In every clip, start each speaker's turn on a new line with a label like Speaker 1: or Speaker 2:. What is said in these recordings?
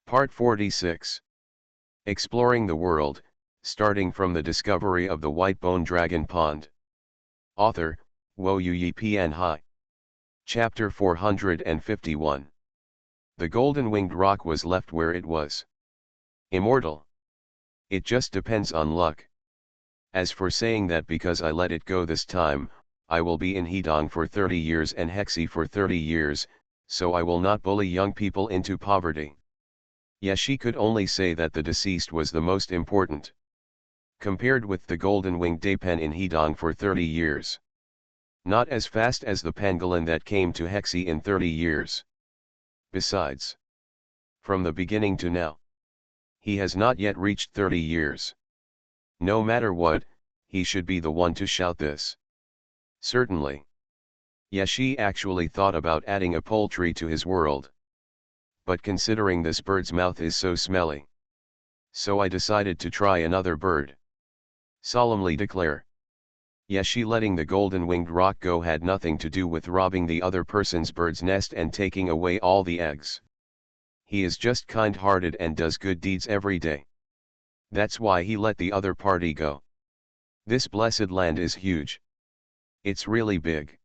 Speaker 1: Part 46. Exploring the world, starting from the discovery of the white-bone dragon pond. Author, Xuanhuan Hai. Chapter 451. The golden-winged rock was left where it was. Immortal. It just depends on luck. As for saying that because I let it go this time, I will be in Hedong for 30 years and Hexi for 30 years, so I will not bully young people into poverty. Yes, she could only say that the deceased was the most important. Compared with the golden-winged Dapen in Hedong for 30 years. Not as fast as the pangolin that came to Hexi in 30 years. Besides, from the beginning to now, he has not yet reached 30 years. No matter what, he should be the one to shout this. Certainly. Yes, she actually thought about adding a poultry to his world. But considering this bird's mouth is so smelly, so I decided to try another bird. Solemnly declare. Yes, she letting the golden-winged rock go had nothing to do with robbing the other person's bird's nest and taking away all the eggs. He is just kind-hearted and does good deeds every day. That's why he let the other party go. This blessed land is huge. It's really big.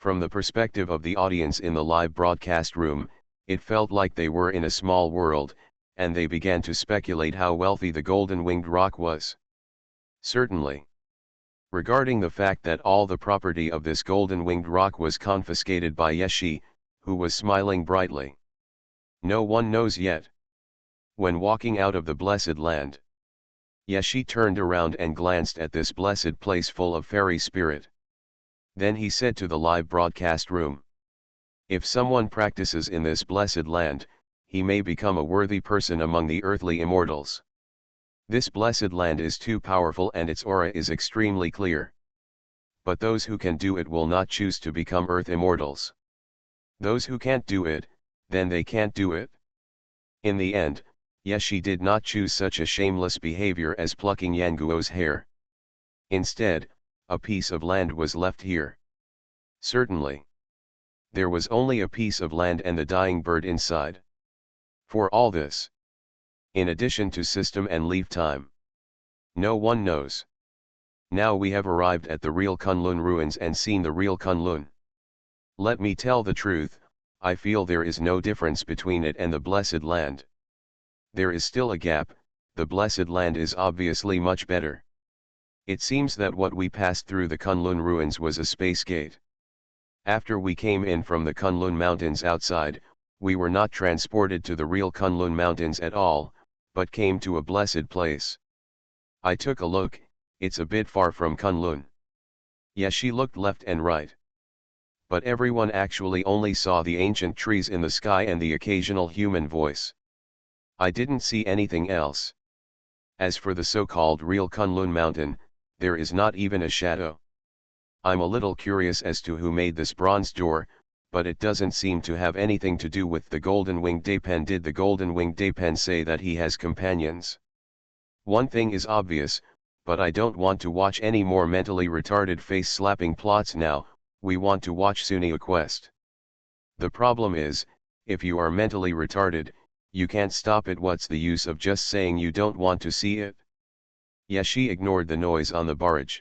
Speaker 1: From the perspective of the audience in the live broadcast room, it felt like they were in a small world, and they began to speculate how wealthy the golden-winged rock was. Certainly. Regarding the fact that all the property of this golden-winged rock was confiscated by Yeshi, who was smiling brightly. No one knows yet. When walking out of the blessed land, Yeshi turned around and glanced at this blessed place full of fairy spirit. Then he said to the live broadcast room, if someone practices in this blessed land, he may become a worthy person among the earthly immortals. This blessed land is too powerful and its aura is extremely clear. But those who can do it will not choose to become earth immortals. Those who can't do it, then they can't do it. In the end, Yeshi did not choose such a shameless behavior as plucking Yanguo's hair. Instead, a piece of land was left here. Certainly. There was only a piece of land and the dying bird inside. For all this, in addition to system and leave time, no one knows. Now we have arrived at the real Kunlun ruins and seen the real Kunlun. Let me tell the truth, I feel there is no difference between it and the blessed land. There is still a gap, the blessed land is obviously much better. It seems that what we passed through the Kunlun ruins was a space gate. After we came in from the Kunlun mountains outside, we were not transported to the real Kunlun mountains at all, but came to a blessed place. I took a look, it's a bit far from Kunlun. Yes, she looked left and right. But everyone actually only saw the ancient trees in the sky and the occasional human voice. I didn't see anything else. As for the so-called real Kunlun mountain, there is not even a shadow. I'm a little curious as to who made this bronze door, but it doesn't seem to have anything to do with the golden-winged Dapen. Did the golden-winged Dapen say that he has companions? One thing is obvious, but I don't want to watch any more mentally retarded face-slapping plots now, we want to watch Sunia Quest. The problem is, if you are mentally retarded, you can't stop it. What's the use of just saying you don't want to see it? Yes, she ignored the noise on the barrage.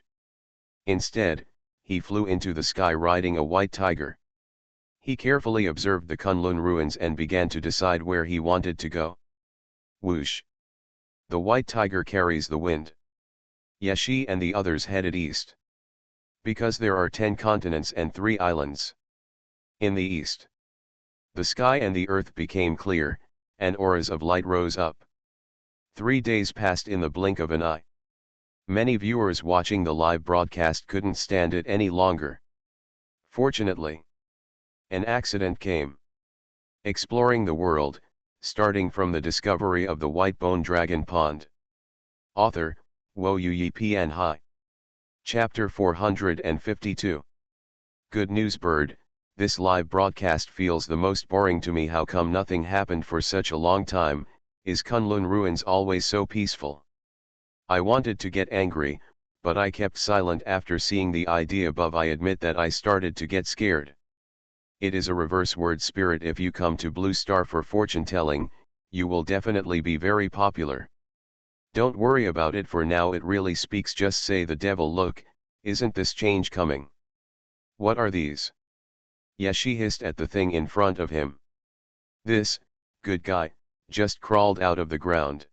Speaker 1: Instead, he flew into the sky riding a white tiger. He carefully observed the Kunlun ruins and began to decide where he wanted to go. Whoosh! The white tiger carries the wind. Yeshi and the others headed east. Because there are 10 continents and 3 islands. In the east, the sky and the earth became clear, and auras of light rose up. 3 days passed in the blink of an eye. Many viewers watching the live broadcast couldn't stand it any longer. Fortunately, an accident came. Exploring the world, starting from the discovery of the white-bone dragon pond. Author, Xuanhuan Hai. Chapter 452. Good news, bird. This live broadcast feels the most boring to me. How come nothing happened for such a long time? Is Kunlun ruins always so peaceful? I wanted to get angry, but I kept silent after seeing the idea above. I admit that I started to get scared. It is a reverse word spirit. If you come to Blue Star for fortune telling, you will definitely be very popular. Don't worry about it for now, it really speaks, just say the devil. Look, isn't this change coming? What are these? Yeshi hissed at the thing in front of him. This, good guy, just crawled out of the ground.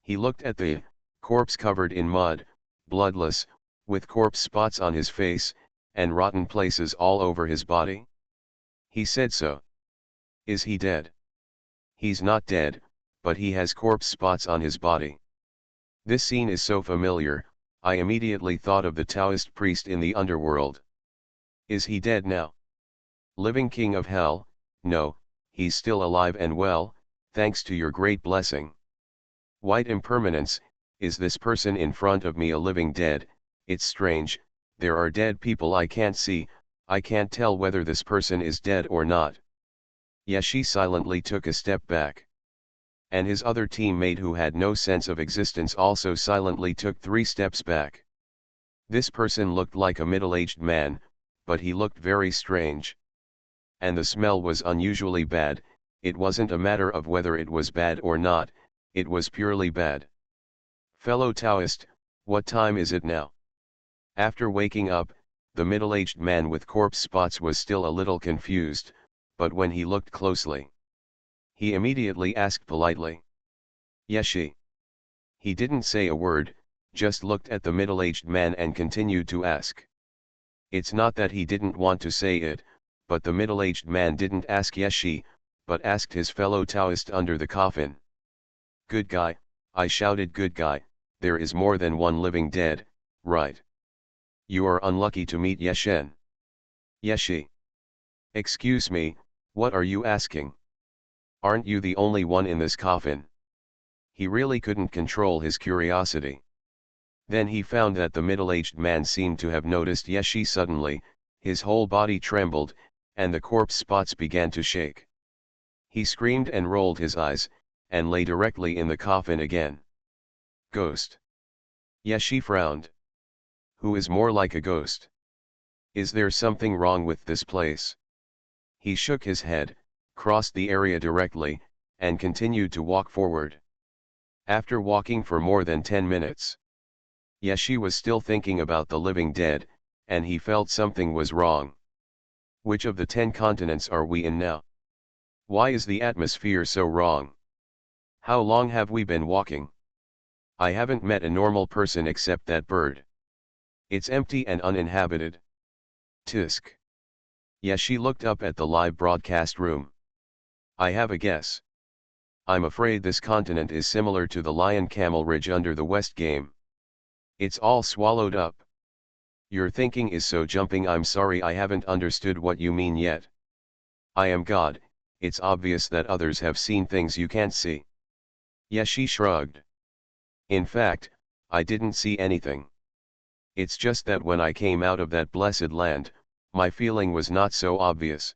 Speaker 1: He looked at the corpse covered in mud, bloodless, with corpse spots on his face, and rotten places all over his body. He said, so. Is he dead? He's not dead, but he has corpse spots on his body. This scene is so familiar, I immediately thought of the Taoist priest in the underworld. Is he dead now? Living king of hell? No, he's still alive and well, thanks to your great blessing. White impermanence, is this person in front of me a living dead? It's strange, there are dead people I can't see, I can't tell whether this person is dead or not. Yeshi silently took a step back. And his other teammate, who had no sense of existence, also silently took 3 steps back. This person looked like a middle-aged man, but he looked very strange. And the smell was unusually bad. It wasn't a matter of whether it was bad or not, it was purely bad. Fellow Taoist, what time is it now? After waking up, the middle-aged man with corpse spots was still a little confused, but when he looked closely, he immediately asked politely. Yeshi. He didn't say a word, just looked at the middle-aged man and continued to ask. It's not that he didn't want to say it, but the middle-aged man didn't ask Yeshi, but asked his fellow Taoist under the coffin. Good guy, I shouted, good guy, there is more than one living dead, right? You are unlucky to meet Yeshen. Yeshi. Excuse me, what are you asking? Aren't you the only one in this coffin? He really couldn't control his curiosity. Then he found that the middle-aged man seemed to have noticed Yeshi suddenly, his whole body trembled, and the corpse spots began to shake. He screamed and rolled his eyes, and lay directly in the coffin again. Ghost. Yeshi frowned. Who is more like a ghost? Is there something wrong with this place? He shook his head, crossed the area directly, and continued to walk forward. After walking for more than 10 minutes, Yeshi was still thinking about the living dead, and he felt something was wrong. Which of the 10 continents are we in now? Why is the atmosphere so wrong? How long have we been walking? I haven't met a normal person except that bird. It's empty and uninhabited. Tisk. Yeshi looked up at the live broadcast room. I have a guess. I'm afraid this continent is similar to the Lion Camel Ridge under the West Game. It's all swallowed up. Your thinking is so jumping, I'm sorry I haven't understood what you mean yet. I am God, it's obvious that others have seen things you can't see. Yeshi shrugged. In fact, I didn't see anything. It's just that when I came out of that blessed land, my feeling was not so obvious.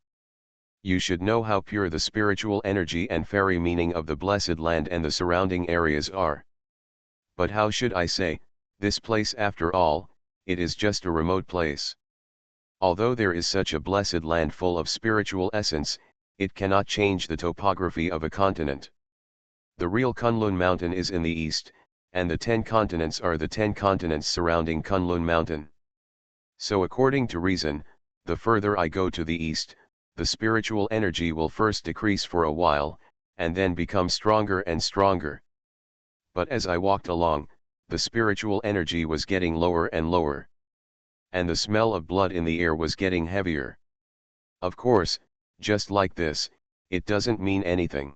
Speaker 1: You should know how pure the spiritual energy and fairy meaning of the blessed land and the surrounding areas are. But how should I say, this place, after all, it is just a remote place. Although there is such a blessed land full of spiritual essence, it cannot change the topography of a continent. The real Kunlun Mountain is in the east, and the 10 continents are the 10 continents surrounding Kunlun Mountain. So according to reason, the further I go to the east, the spiritual energy will first decrease for a while, and then become stronger and stronger. But as I walked along, the spiritual energy was getting lower and lower. And the smell of blood in the air was getting heavier. Of course, just like this, it doesn't mean anything.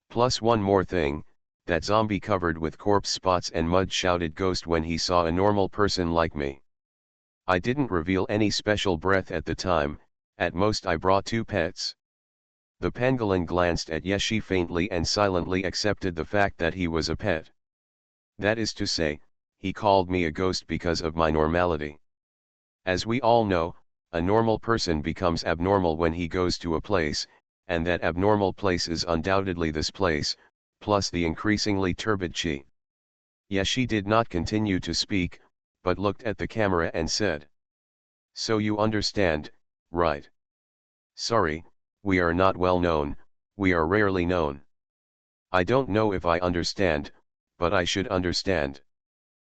Speaker 1: Plus one more thing, that zombie covered with corpse spots and mud shouted ghost when he saw a normal person like me. I didn't reveal any special breath at the time, at most I brought 2 pets. The pangolin glanced at Yeshi faintly and silently accepted the fact that he was a pet. That is to say, he called me a ghost because of my normality. As we all know, a normal person becomes abnormal when he goes to a place, and that abnormal place is undoubtedly this place, plus the increasingly turbid chi. Yeshi did not continue to speak, but looked at the camera and said. So you understand, right? Sorry, we are not well known, we are rarely known. I don't know if I understand, but I should understand.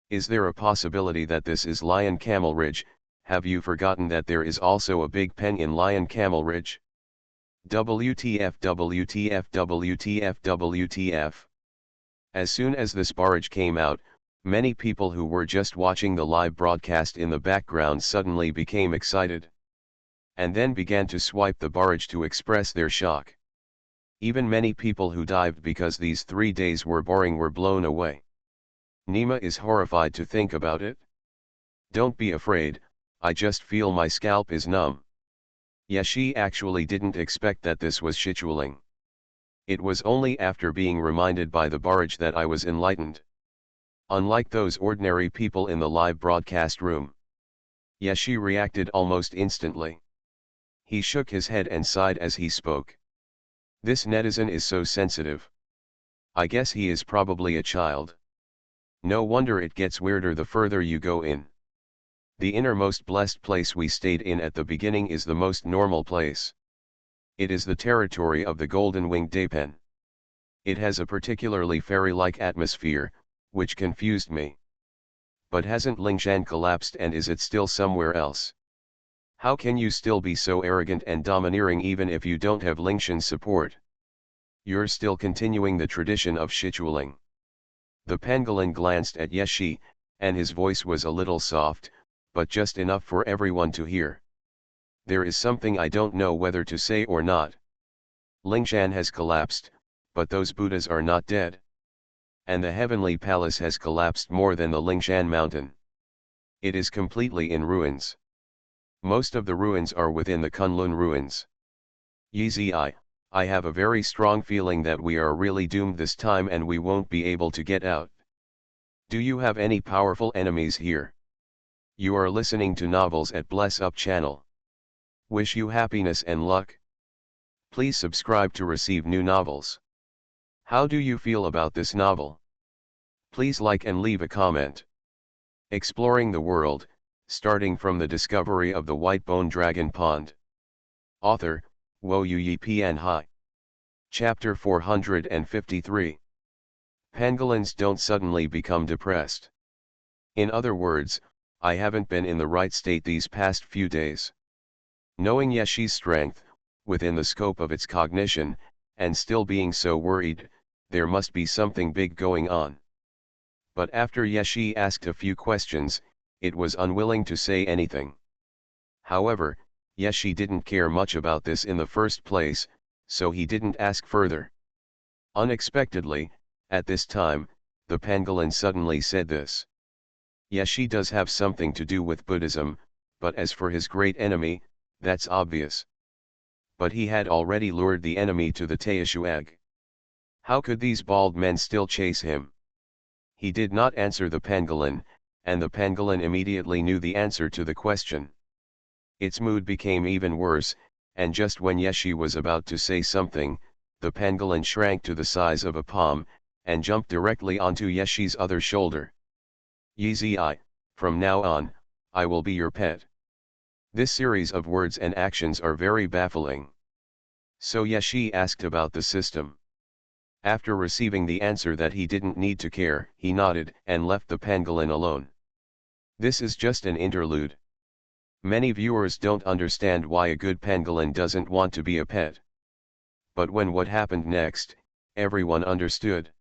Speaker 1: Is there a possibility that this is Lion Camel Ridge? Have you forgotten that there is also a big pen in Lion Camel Ridge? WTF WTF WTF WTF. As soon as this barrage came out, many people who were just watching the live broadcast in the background suddenly became excited. And then began to swipe the barrage to express their shock. Even many people who dived because these 3 days were boring were blown away. Nima is horrified to think about it. Don't be afraid, I just feel my scalp is numb. Yeah, she actually didn't expect that this was scheduling. It was only after being reminded by the barrage that I was enlightened. Unlike those ordinary people in the live broadcast room. Yeah, she reacted almost instantly. He shook his head and sighed as he spoke. This netizen is so sensitive. I guess he is probably a child. No wonder it gets weirder the further you go in. The innermost blessed place we stayed in at the beginning is the most normal place. It is the territory of the golden-winged daepen. It has a particularly fairy-like atmosphere, which confused me. But hasn't Lingshan collapsed, and is it still somewhere else? How can you still be so arrogant and domineering even if you don't have Lingshan's support? You're still continuing the tradition of scheduling. The pangolin glanced at Yeshi, and his voice was a little soft, but just enough for everyone to hear. There is something I don't know whether to say or not. Lingshan has collapsed, but those Buddhas are not dead. And the heavenly palace has collapsed more than the Lingshan mountain. It is completely in ruins. Most of the ruins are within the Kunlun ruins. Yizi, I have a very strong feeling that we are really doomed this time and we won't be able to get out. Do you have any powerful enemies here? You are listening to novels at Bless Up channel. Wish you happiness and luck. Please subscribe to receive new novels. How do you feel about this novel? Please like and leave a comment. Exploring the world, starting from the discovery of the white bone dragon pond. Author, Xuanhuan Pian Hai. Chapter 453. Pangolins don't suddenly become depressed. In other words, I haven't been in the right state these past few days. Knowing Yeshi's strength, within the scope of its cognition, and still being so worried, there must be something big going on. But after Yeshi asked a few questions, it was unwilling to say anything. However, Yeshi didn't care much about this in the first place, so he didn't ask further. Unexpectedly, at this time, the pangolin suddenly said this. Yeshi does have something to do with Buddhism, but as for his great enemy, that's obvious. But he had already lured the enemy to the Teishuag. How could these bald men still chase him? He did not answer the pangolin, and the pangolin immediately knew the answer to the question. Its mood became even worse, and just when Yeshi was about to say something, the pangolin shrank to the size of a palm, and jumped directly onto Yeshi's other shoulder. Yizi, from now on, I will be your pet. This series of words and actions are very baffling. So Yeshi asked about the system. After receiving the answer that he didn't need to care, he nodded and left the pangolin alone. This is just an interlude. Many viewers don't understand why a good pangolin doesn't want to be a pet. But when what happened next, everyone understood.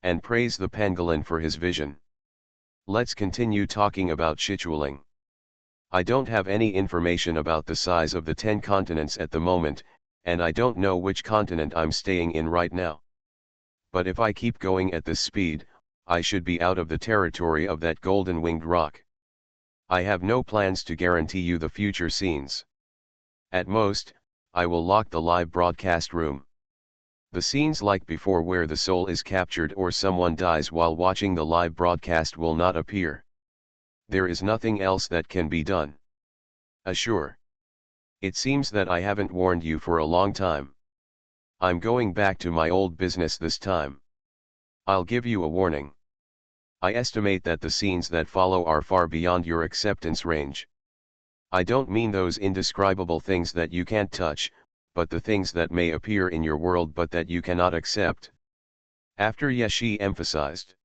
Speaker 1: And praise the pangolin for his vision. Let's continue talking about scheduling. I don't have any information about the size of the 10 continents at the moment, and I don't know which continent I'm staying in right now. But if I keep going at this speed, I should be out of the territory of that golden-winged rock. I have no plans to guarantee you the future scenes. At most, I will lock the live broadcast room. The scenes like before where the soul is captured or someone dies while watching the live broadcast will not appear. There is nothing else that can be done. Assure. It seems that I haven't warned you for a long time. I'm going back to my old business this time. I'll give you a warning. I estimate that the scenes that follow are far beyond your acceptance range. I don't mean those indescribable things that you can't touch, but the things that may appear in your world but that you cannot accept. After Yeshi emphasized.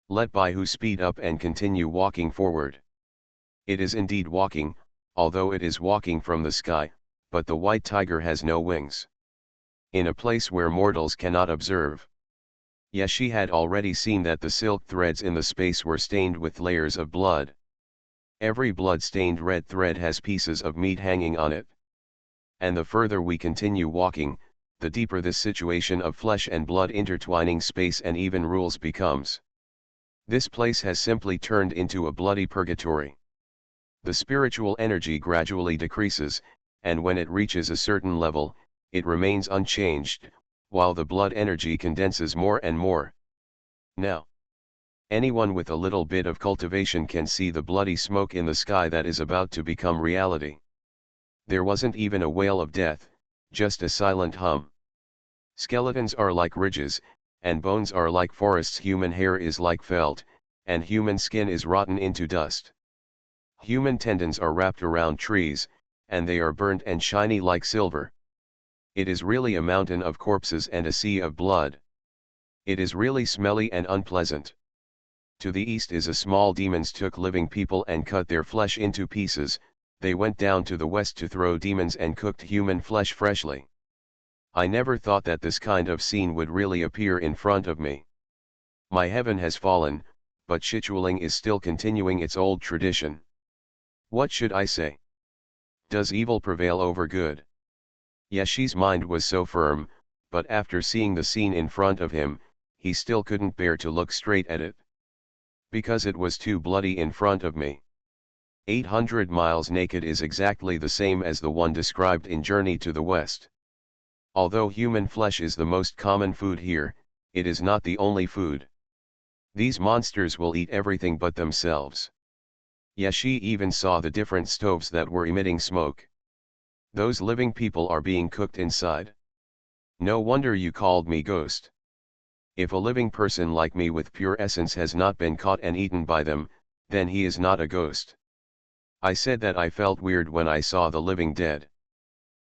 Speaker 1: Let Baihu speed up and continue walking forward. It is indeed walking, although it is walking from the sky, but the white tiger has no wings. In a place where mortals cannot observe. Yeshi had already seen that the silk threads in the space were stained with layers of blood. Every blood-stained red thread has pieces of meat hanging on it. And the further we continue walking, the deeper this situation of flesh and blood intertwining space and even rules becomes. This place has simply turned into a bloody purgatory. The spiritual energy gradually decreases, and when it reaches a certain level, it remains unchanged, while the blood energy condenses more and more. Now, anyone with a little bit of cultivation can see the bloody smoke in the sky that is about to become reality. There wasn't even a wail of death, just a silent hum. Skeletons are like ridges, and bones are like forests. Human hair is like felt, and human skin is rotten into dust. Human tendons are wrapped around trees, and they are burnt and shiny like silver. It is really a mountain of corpses and a sea of blood. It is really smelly and unpleasant. To the east is a small demons took living people and cut their flesh into pieces. They went down to the west to throw demons and cooked human flesh freshly. I never thought that this kind of scene would really appear in front of me. My heaven has fallen, but Shichuling is still continuing its old tradition. What should I say? Does evil prevail over good? Yeshi's mind was so firm, but after seeing the scene in front of him, he still couldn't bear to look straight at it. Because it was too bloody in front of me. 800 miles naked is exactly the same as the one described in Journey to the West. Although human flesh is the most common food here, it is not the only food. These monsters will eat everything but themselves. Yeshi even saw the different stoves that were emitting smoke. Those living people are being cooked inside. No wonder you called me ghost. If a living person like me with pure essence has not been caught and eaten by them, then he is not a ghost. I said that I felt weird when I saw the living dead.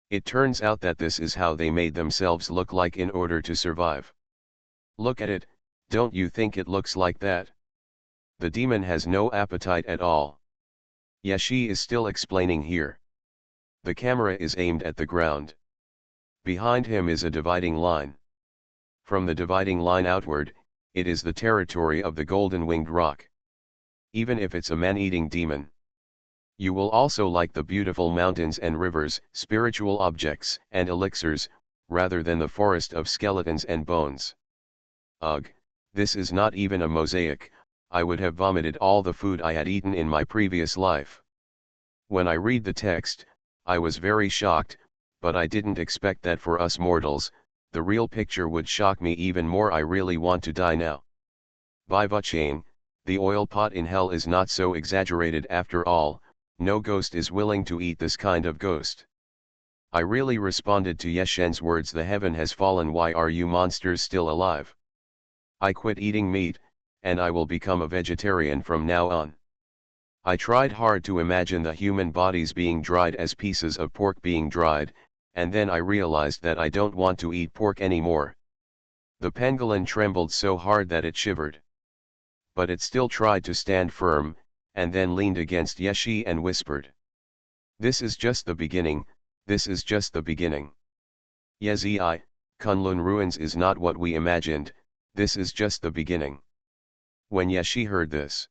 Speaker 1: It turns out that this is how they made themselves look like in order to survive. Look at it, don't you think it looks like that? The demon has no appetite at all. Yeshi is still explaining here. The camera is aimed at the ground. Behind him is a dividing line. From the dividing line outward, it is the territory of the golden-winged rock. Even if it's a man-eating demon. You will also like the beautiful mountains and rivers, spiritual objects and elixirs, rather than the forest of skeletons and bones. Ugh, this is not even a mosaic. I would have vomited all the food I had eaten in my previous life. When I read the text, I was very shocked, but I didn't expect that for us mortals, the real picture would shock me even more. I really want to die now. By Vuchain, the oil pot in hell is not so exaggerated after all. No ghost is willing to eat this kind of ghost. I really responded to Yeshen's words. The heaven has fallen. Why are you monsters still alive? I quit eating meat, and I will become a vegetarian from now on. I tried hard to imagine the human bodies being dried as pieces of pork being dried, and then I realized that I don't want to eat pork anymore. The pangolin trembled so hard that it shivered. But it still tried to stand firm, and then leaned against Yeshi and whispered. This is just the beginning, this is just the beginning. Yezi, Kunlun ruins is not what we imagined, this is just the beginning. When Yeshi heard this,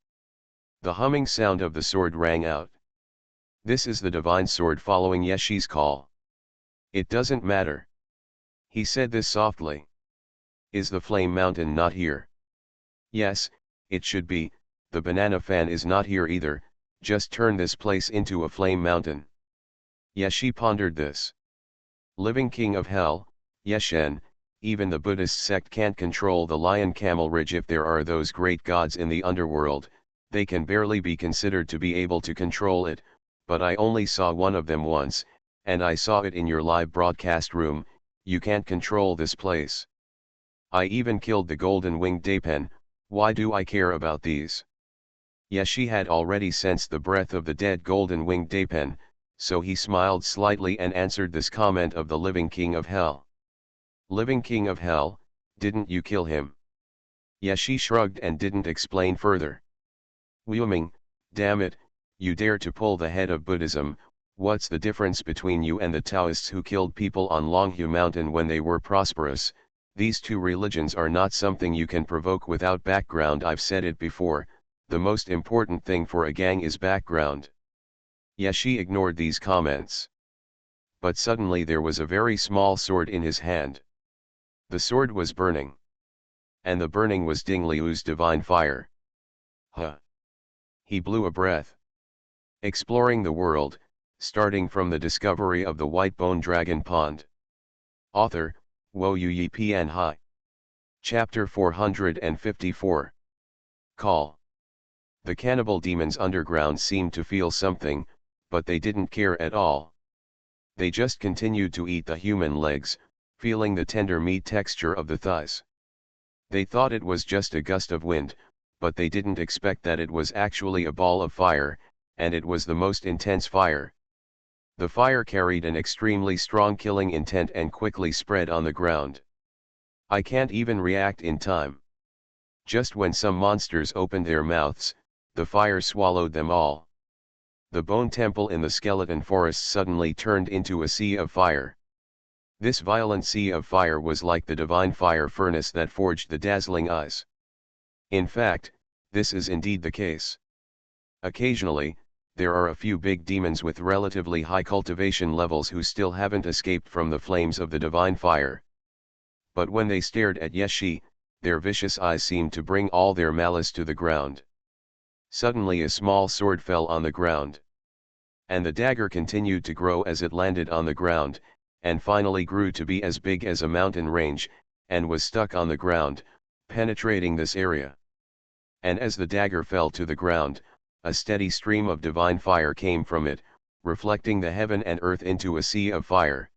Speaker 1: the humming sound of the sword rang out. This is the divine sword following Yeshi's call. It doesn't matter. He said this softly. Is the flame mountain not here? Yes, it should be. The banana fan is not here either. Just turn this place into a flame mountain. Yeshi pondered this. Living king of hell, Yeshen, even the Buddhist sect can't control the lion camel ridge. If there are those great gods in the underworld, they can barely be considered to be able to control it, but I only saw one of them once, and I saw it in your live broadcast room. You can't control this place. I even killed the golden-winged daepen. Why do I care about these? Yeshi had already sensed the breath of the dead golden-winged daepen, so he smiled slightly and answered this comment of the living king of hell. Living king of hell, didn't you kill him? Yashi shrugged and didn't explain further. Wuoming, damn it, you dare to pull the head of Buddhism. What's the difference between you and the Taoists who killed people on Longhu Mountain when they were prosperous? These two religions are not something you can provoke without background. I've said it before, the most important thing for a gang is background. Yashi ignored these comments. But suddenly there was a very small sword in his hand. The sword was burning. And the burning was Ding Liu's divine fire. Huh. He blew a breath. Exploring the world, starting from the discovery of the white bone dragon pond. Author, Wo Yi Pian Hai. Chapter 454. Call. The cannibal demons underground seemed to feel something, but they didn't care at all. They just continued to eat the human legs, feeling the tender meat texture of the thighs. They thought it was just a gust of wind, but they didn't expect that it was actually a ball of fire, and it was the most intense fire. The fire carried an extremely strong killing intent and quickly spread on the ground. I can't even react in time. Just when some monsters opened their mouths, the fire swallowed them all. The bone temple in the skeleton forest suddenly turned into a sea of fire. This violent sea of fire was like the divine fire furnace that forged the dazzling eyes. In fact, this is indeed the case. Occasionally, there are a few big demons with relatively high cultivation levels who still haven't escaped from the flames of the divine fire. But when they stared at Yashi, their vicious eyes seemed to bring all their malice to the ground. Suddenly a small sword fell on the ground. And the dagger continued to grow as it landed on the ground, and finally grew to be as big as a mountain range, and was stuck on the ground, penetrating this area. And as the dagger fell to the ground, a steady stream of divine fire came from it, reflecting the heaven and earth into a sea of fire.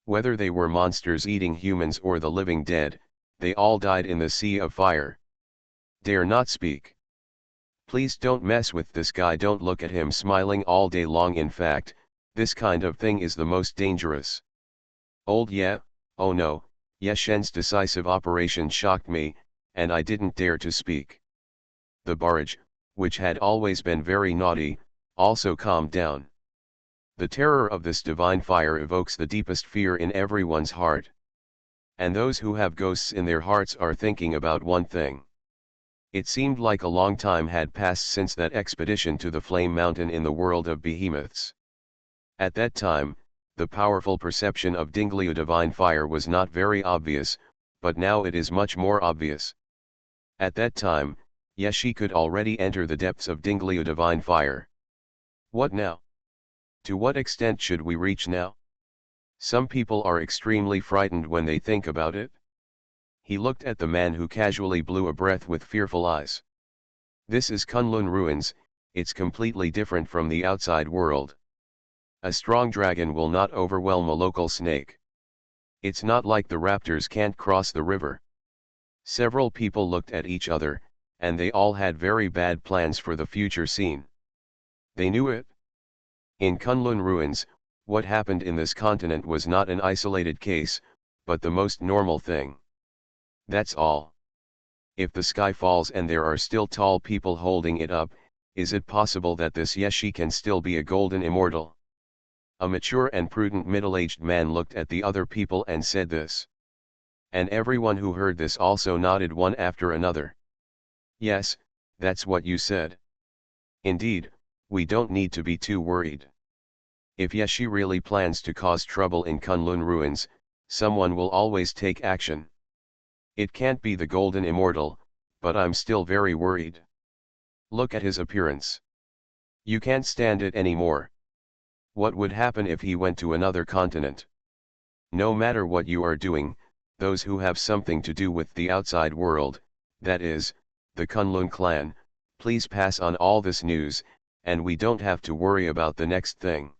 Speaker 1: Whether they were monsters eating humans or the living dead, they all died in the sea of fire. Dare not speak. Please don't mess with this guy. Don't look at him smiling all day long. In fact, this kind of thing is the most dangerous. Oh no, Yeshen's decisive operation shocked me, and I didn't dare to speak. The barrage, which had always been very naughty, also calmed down. The terror of this divine fire evokes the deepest fear in everyone's heart. And those who have ghosts in their hearts are thinking about one thing. It seemed like a long time had passed since that expedition to the Flame Mountain in the world of behemoths. At that time, the powerful perception of Ding Liu divine fire was not very obvious, but now it is much more obvious. At that time, Yashi could already enter the depths of Ding Liu divine fire. What now? To what extent should we reach now? Some people are extremely frightened when they think about it. He looked at the man who casually blew a breath with fearful eyes. This is Kunlun ruins, it's completely different from the outside world. A strong dragon will not overwhelm a local snake. It's not like the raptors can't cross the river. Several people looked at each other, and they all had very bad plans for the future scene. They knew it. In Kunlun ruins, what happened in this continent was not an isolated case, but the most normal thing. That's all. If the sky falls and there are still tall people holding it up, is it possible that this Yeshi can still be a golden immortal? A mature and prudent middle-aged man looked at the other people and said this. And everyone who heard this also nodded one after another. Yes, that's what you said. Indeed, we don't need to be too worried. If Yeshi really plans to cause trouble in Kunlun ruins, someone will always take action. It can't be the golden immortal, but I'm still very worried. Look at his appearance. You can't stand it anymore. What would happen if he went to another continent? No matter what you are doing, those who have something to do with the outside world, that is, the Kunlun clan, please pass on all this news, and we don't have to worry about the next thing.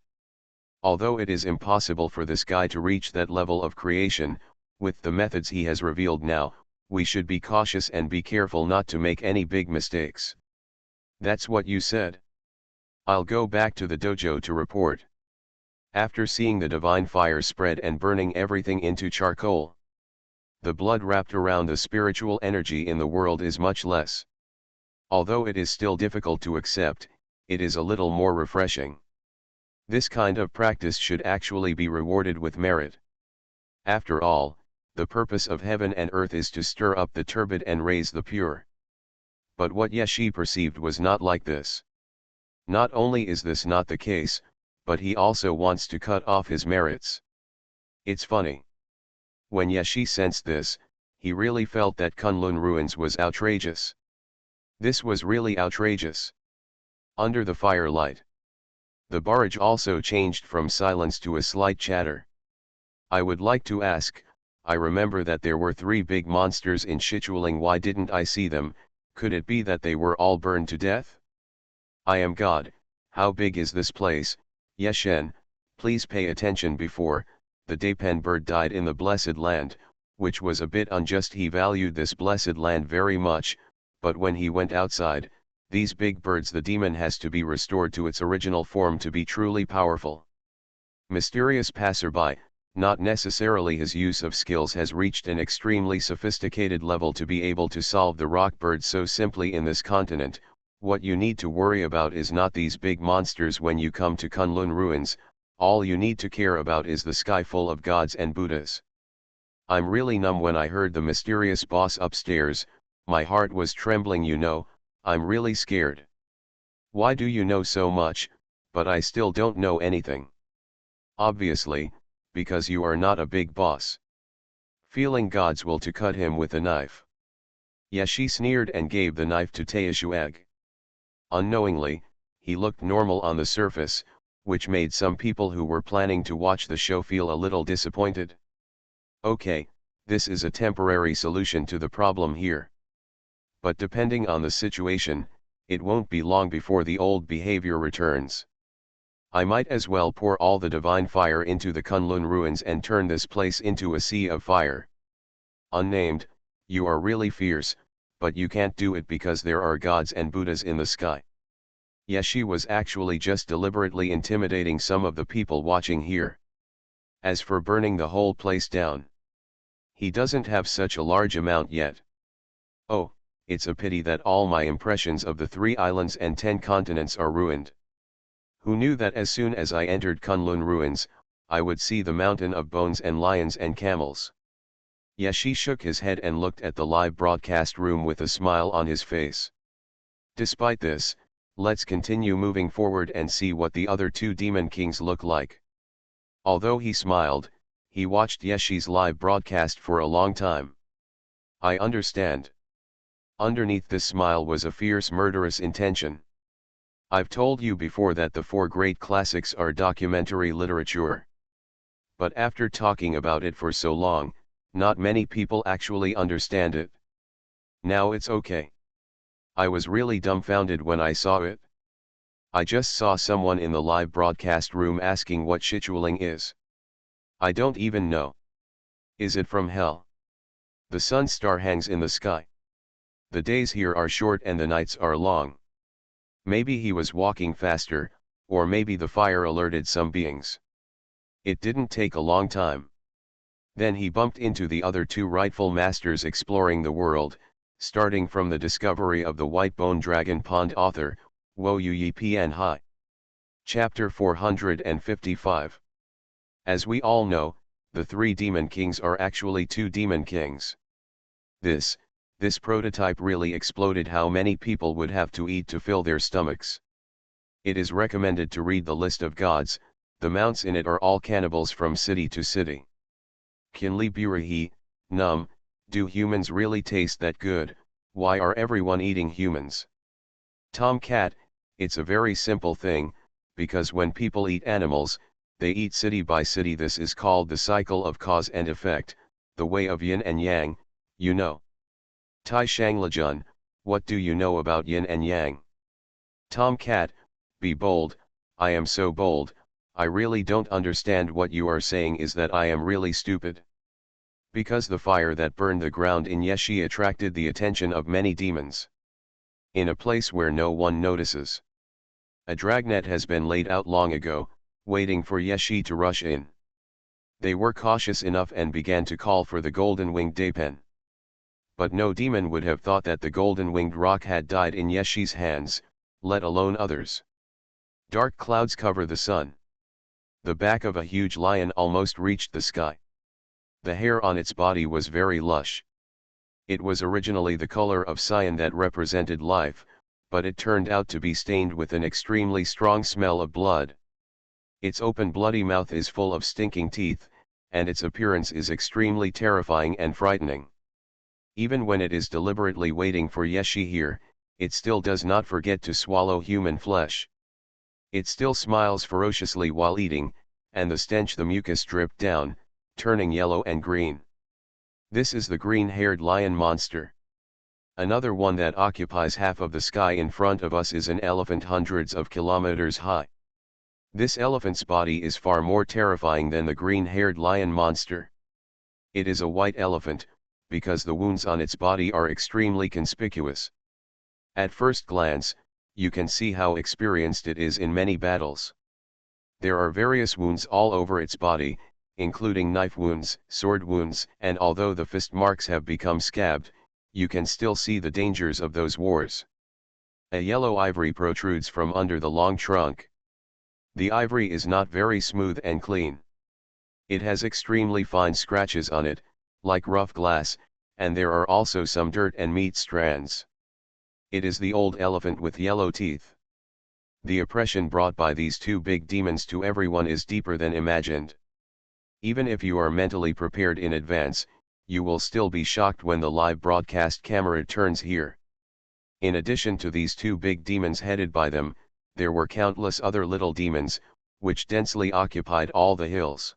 Speaker 1: Although it is impossible for this guy to reach that level of creation, with the methods he has revealed now, we should be cautious and be careful not to make any big mistakes. That's what you said. I'll go back to the dojo to report. After seeing the divine fire spread and burning everything into charcoal. the blood wrapped around the spiritual energy in the world is much less. Although it is still difficult to accept, it is a little more refreshing. This kind of practice should actually be rewarded with merit. After all, the purpose of heaven and earth is to stir up the turbid and raise the pure. But what Yeshi perceived was not like this. Not only is this not the case, but he also wants to cut off his merits. It's funny. When Yeshi sensed this, he really felt that Kunlun ruins was outrageous. This was really outrageous. Under the firelight, the barrage also changed from silence to a slight chatter. I would like to ask, I remember that there were 3 big monsters in Shichuling. Why didn't I see them? Could it be that they were all burned to death? I am God, how big is this place? Yeshen, please pay attention. Before, the Dapen bird died in the blessed land, which was a bit unjust. He valued this blessed land very much, but when he went outside, these big birds, the demon has to be restored to its original form to be truly powerful. Mysterious passerby, not necessarily his use of skills has reached an extremely sophisticated level to be able to solve the rock bird so simply in this continent. What you need to worry about is not these big monsters when you come to Kunlun ruins, all you need to care about is the sky full of gods and Buddhas. I'm really numb when I heard the mysterious boss upstairs, my heart was trembling, you know, I'm really scared. Why do you know so much, but I still don't know anything? Obviously, because you are not a big boss. Feeling God's will to cut him with a knife. Yeshi sneered and gave the knife to Taishuag. Unknowingly, he looked normal on the surface, which made some people who were planning to watch the show feel a little disappointed. Okay, this is a temporary solution to the problem here. But depending on the situation, it won't be long before the old behavior returns. I might as well pour all the divine fire into the Kunlun ruins and turn this place into a sea of fire. Unnamed, you are really fierce, but you can't do it because there are gods and Buddhas in the sky. Yeshi was actually just deliberately intimidating some of the people watching here. As for burning the whole place down, he doesn't have such a large amount yet. Oh, it's a pity that all my impressions of the 3 islands and 10 continents are ruined. Who knew that as soon as I entered Kunlun ruins, I would see the mountain of bones and lions and camels? Yeshi shook his head and looked at the live broadcast room with a smile on his face. Despite this, let's continue moving forward and see what the other 2 demon kings look like. Although he smiled, he watched Yeshi's live broadcast for a long time. I understand. Underneath this smile was a fierce murderous intention. I've told you before that the 4 great classics are documentary literature. But after talking about it for so long, not many people actually understand it. Now it's okay. I was really dumbfounded when I saw it. I just saw someone in the live broadcast room asking what Shichuling is. I don't even know. Is it from hell? The sun star hangs in the sky. The days here are short and the nights are long. Maybe he was walking faster, or maybe the fire alerted some beings. It didn't take a long time. Then he bumped into the other 2 rightful masters exploring the world, starting from the discovery of the white bone dragon pond. Author, Wo Yi Pian Hai. Chapter 455. As we all know, the 3 demon kings are actually 2 demon kings. This prototype really exploded how many people would have to eat to fill their stomachs. It is recommended to read the list of gods, the mounts in it are all cannibals from city to city. Kinli Burahi, Num, do humans really taste that good? Why are everyone eating humans? Tomcat, it's a very simple thing, because when people eat animals, they eat city by city. This is called the cycle of cause and effect, the way of yin and yang, you know. Tai Shanglajun, what do you know about yin and yang? Tomcat, be bold, I am so bold, I really don't understand what you are saying. Is that I am really stupid? Because the fire that burned the ground in Yeshi attracted the attention of many demons. In a place where no one notices. A dragnet has been laid out long ago, waiting for Yeshi to rush in. They were cautious enough and began to call for the golden-winged Dapen. But no demon would have thought that the golden-winged roc had died in Yeshi's hands, let alone others. Dark clouds cover the sun. The back of a huge lion almost reached the sky. The hair on its body was very lush. It was originally the color of cyan that represented life, but it turned out to be stained with an extremely strong smell of blood. Its open bloody mouth is full of stinking teeth, and its appearance is extremely terrifying and frightening. Even when it is deliberately waiting for Yeshi here, it still does not forget to swallow human flesh. It still smiles ferociously while eating, and the stench the mucus dripped down, turning yellow and green. This is the green-haired lion monster. Another one that occupies half of the sky in front of us is an elephant hundreds of kilometers high. This elephant's body is far more terrifying than the green-haired lion monster. It is a white elephant, because the wounds on its body are extremely conspicuous. At first glance, you can see how experienced it is in many battles. There are various wounds all over its body, including knife wounds, sword wounds, and although the fist marks have become scabbed, you can still see the dangers of those wars. A yellow ivory protrudes from under the long trunk. The ivory is not very smooth and clean. It has extremely fine scratches on it, like rough glass, and there are also some dirt and meat strands. It is the old elephant with yellow teeth. The oppression brought by these two big demons to everyone is deeper than imagined. Even if you are mentally prepared in advance, you will still be shocked when the live broadcast camera turns here. In addition to these two big demons headed by them, there were countless other little demons, which densely occupied all the hills.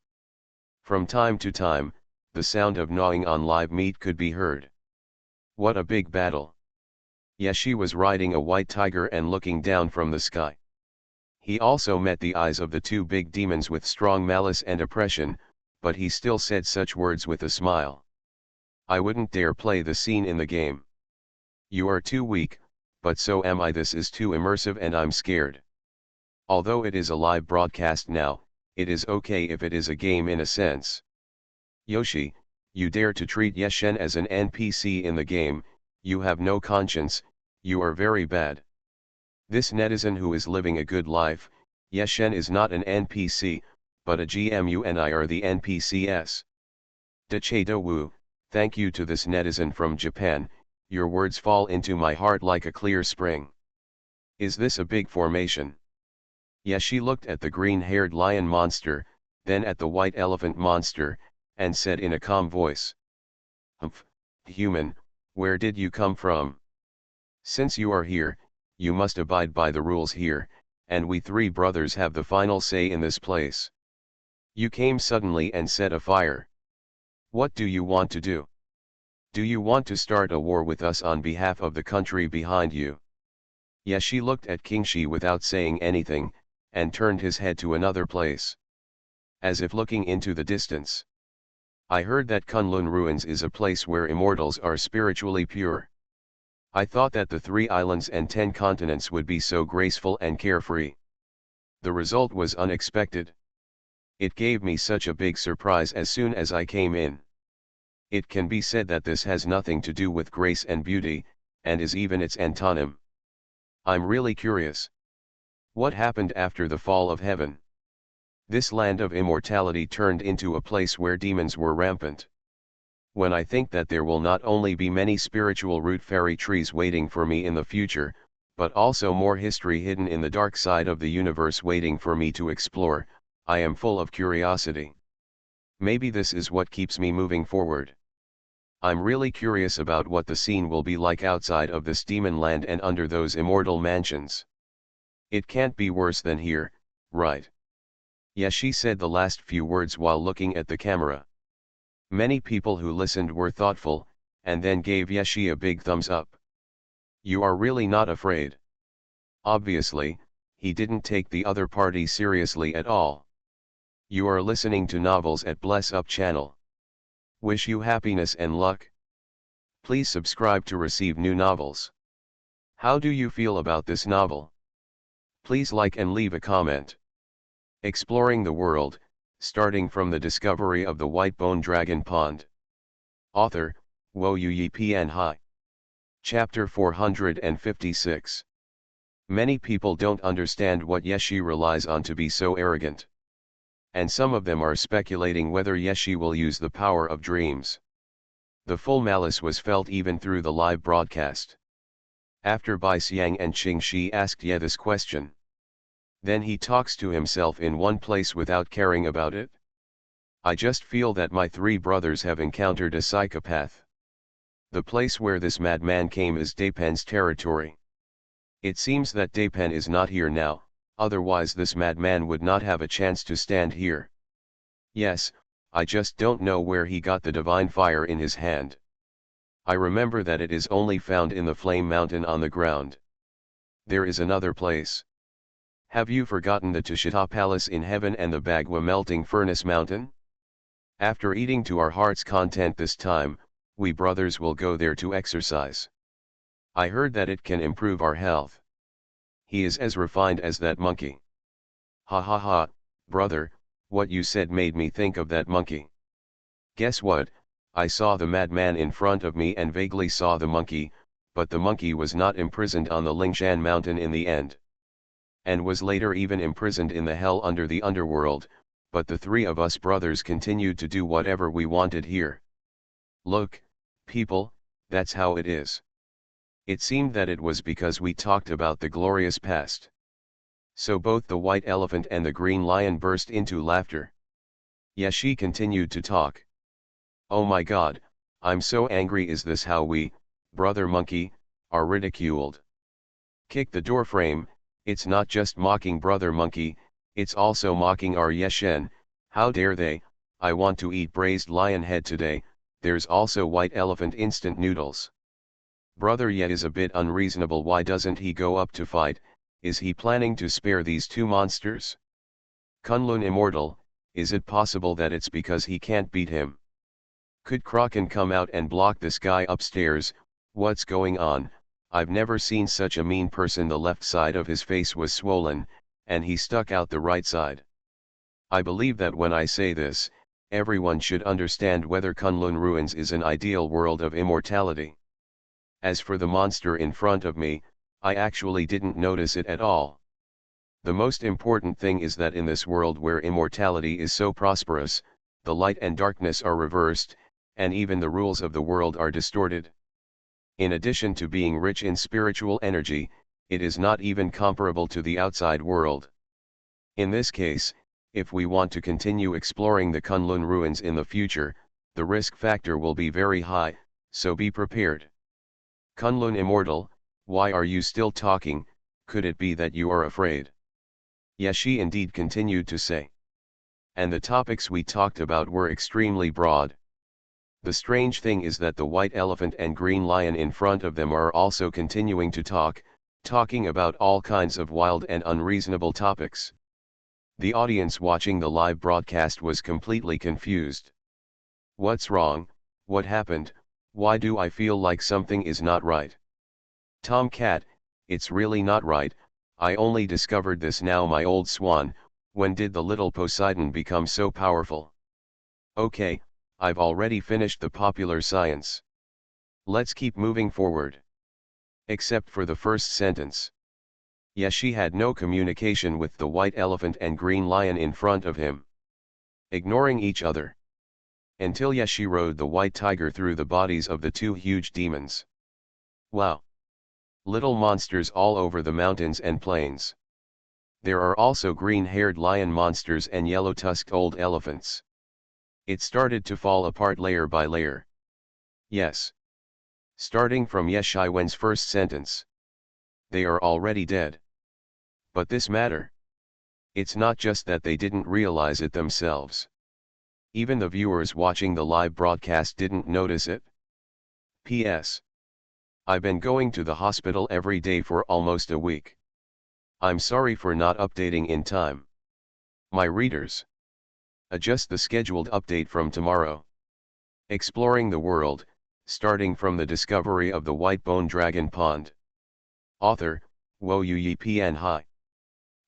Speaker 1: From time to time, the sound of gnawing on live meat could be heard. What a big battle! Yeshi was riding a white tiger and looking down from the sky. He also met the eyes of the two big demons with strong malice and oppression, but he still said such words with a smile. I wouldn't dare play the scene in the game. You are too weak, but so am I. This is too immersive and I'm scared. Although it is a live broadcast now, it is okay if it is a game in a sense. Yoshi, you dare to treat Yeshen as an NPC in the game, you have no conscience, you are very bad. This netizen who is living a good life, Yeshen is not an NPC, but a GMU and I are the NPCs. Dache Wu, thank you to this netizen from Japan, your words fall into my heart like a clear spring. Is this a big formation? Yeshi looked at the green-haired lion monster, then at the white elephant monster, and said in a calm voice. Humph, human, where did you come from? Since you are here, you must abide by the rules here, and we three brothers have the final say in this place. You came suddenly and set a fire. What do you want to do? Do you want to start a war with us on behalf of the country behind you? Yeshi looked at King Shi without saying anything, and turned his head to another place, as if looking into the distance. I heard that Kunlun Ruins is a place where immortals are spiritually pure. I thought that the 3 islands and 10 continents would be so graceful and carefree. The result was unexpected. It gave me such a big surprise as soon as I came in. It can be said that this has nothing to do with grace and beauty, and is even its antonym. I'm really curious. What happened after the fall of heaven? This land of immortality turned into a place where demons were rampant. When I think that there will not only be many spiritual root fairy trees waiting for me in the future, but also more history hidden in the dark side of the universe waiting for me to explore, I am full of curiosity. Maybe this is what keeps me moving forward. I'm really curious about what the scene will be like outside of this demon land and under those immortal mansions. It can't be worse than here, right? Yeshi said the last few words while looking at the camera. Many people who listened were thoughtful, and then gave Yeshi a big thumbs up. You are really not afraid? Obviously, he didn't take the other party seriously at all. You are listening to novels at Bless Up channel. Wish you happiness and luck. Please subscribe to receive new novels. How do you feel about this novel? Please like and leave a comment. Exploring the world, starting from the discovery of the white bone dragon pond. Author, Xuanhuan Pian Hai. Chapter 456. Many people don't understand what Yeshi relies on to be so arrogant. And some of them are speculating whether Yeshi will use the power of dreams. The full malice was felt even through the live broadcast. After Bai Xiang and Qing Shi asked Ye this question. Then he talks to himself in one place without caring about it. I just feel that my three brothers have encountered a psychopath. The place where this madman came is Dapen's territory. It seems that Dapen is not here now, otherwise this madman would not have a chance to stand here. Yes, I just don't know where he got the divine fire in his hand. I remember that it is only found in the flame mountain on the ground. There is another place. Have you forgotten the Tushita palace in heaven and the Bagua melting furnace mountain? After eating to our heart's content this time, we brothers will go there to exercise. I heard that it can improve our health. He is as refined as that monkey. Ha ha ha, brother, what you said made me think of that monkey. Guess what? I saw the madman in front of me and vaguely saw the monkey, but the monkey was not imprisoned on the Lingshan mountain in the end. And was later even imprisoned in the hell under the underworld, but the three of us brothers continued to do whatever we wanted here. Look, people, that's how it is. It seemed that it was because we talked about the glorious past. So both the white elephant and the green lion burst into laughter. Yeshi continued to talk. Oh my God, I'm so angry. Is this how we, brother monkey, are ridiculed? Kick the door frame. It's not just mocking brother monkey, it's also mocking our Yeshen. How dare they? I want to eat braised lion head today. There's also white elephant instant noodles. Brother Ye is a bit unreasonable. Why doesn't he go up to fight? Is he planning to spare these two monsters? Kunlun immortal, is it possible that it's because he can't beat him? Could Kraken come out and block this guy upstairs? What's going on? I've never seen such a mean person. The left side of his face was swollen, and he stuck out the right side. I believe that when I say this, everyone should understand whether Kunlun Ruins is an ideal world of immortality. As for the monster in front of me, I actually didn't notice it at all. The most important thing is that in this world where immortality is so prosperous, the light and darkness are reversed, and even the rules of the world are distorted. In addition to being rich in spiritual energy, it is not even comparable to the outside world. In this case, if we want to continue exploring the Kunlun ruins in the future, the risk factor will be very high, so be prepared. Kunlun immortal, why are you still talking? Could it be that you are afraid? Yeshi indeed continued to say. And the topics we talked about were extremely broad. The strange thing is that the white elephant and green lion in front of them are also continuing to talking about all kinds of wild and unreasonable topics. The audience watching the live broadcast was completely confused. What's wrong? What happened? Why do I feel like something is not right? Tomcat, it's really not right. I only discovered this now. My old swan, when did the little Poseidon become so powerful? Okay, I've already finished the popular science. Let's keep moving forward. Except for the first sentence. Yeshi had no communication with the white elephant and green lion in front of him. Ignoring each other. Until Yeshi rode the white tiger through the bodies of the two huge demons. Wow! Little monsters all over the mountains and plains. There are also green-haired lion monsters and yellow-tusked old elephants. It started to fall apart layer by layer. Yes. Starting from Yeshiwen's first sentence. They are already dead. But this matter. It's not just that they didn't realize it themselves. Even the viewers watching the live broadcast didn't notice it. P.S. I've been going to the hospital every day for almost a week. I'm sorry for not updating in time. My readers. Adjust the scheduled update from tomorrow. Exploring the world, starting from the discovery of the white bone dragon pond. Author, Xuanhuan Pian Hai.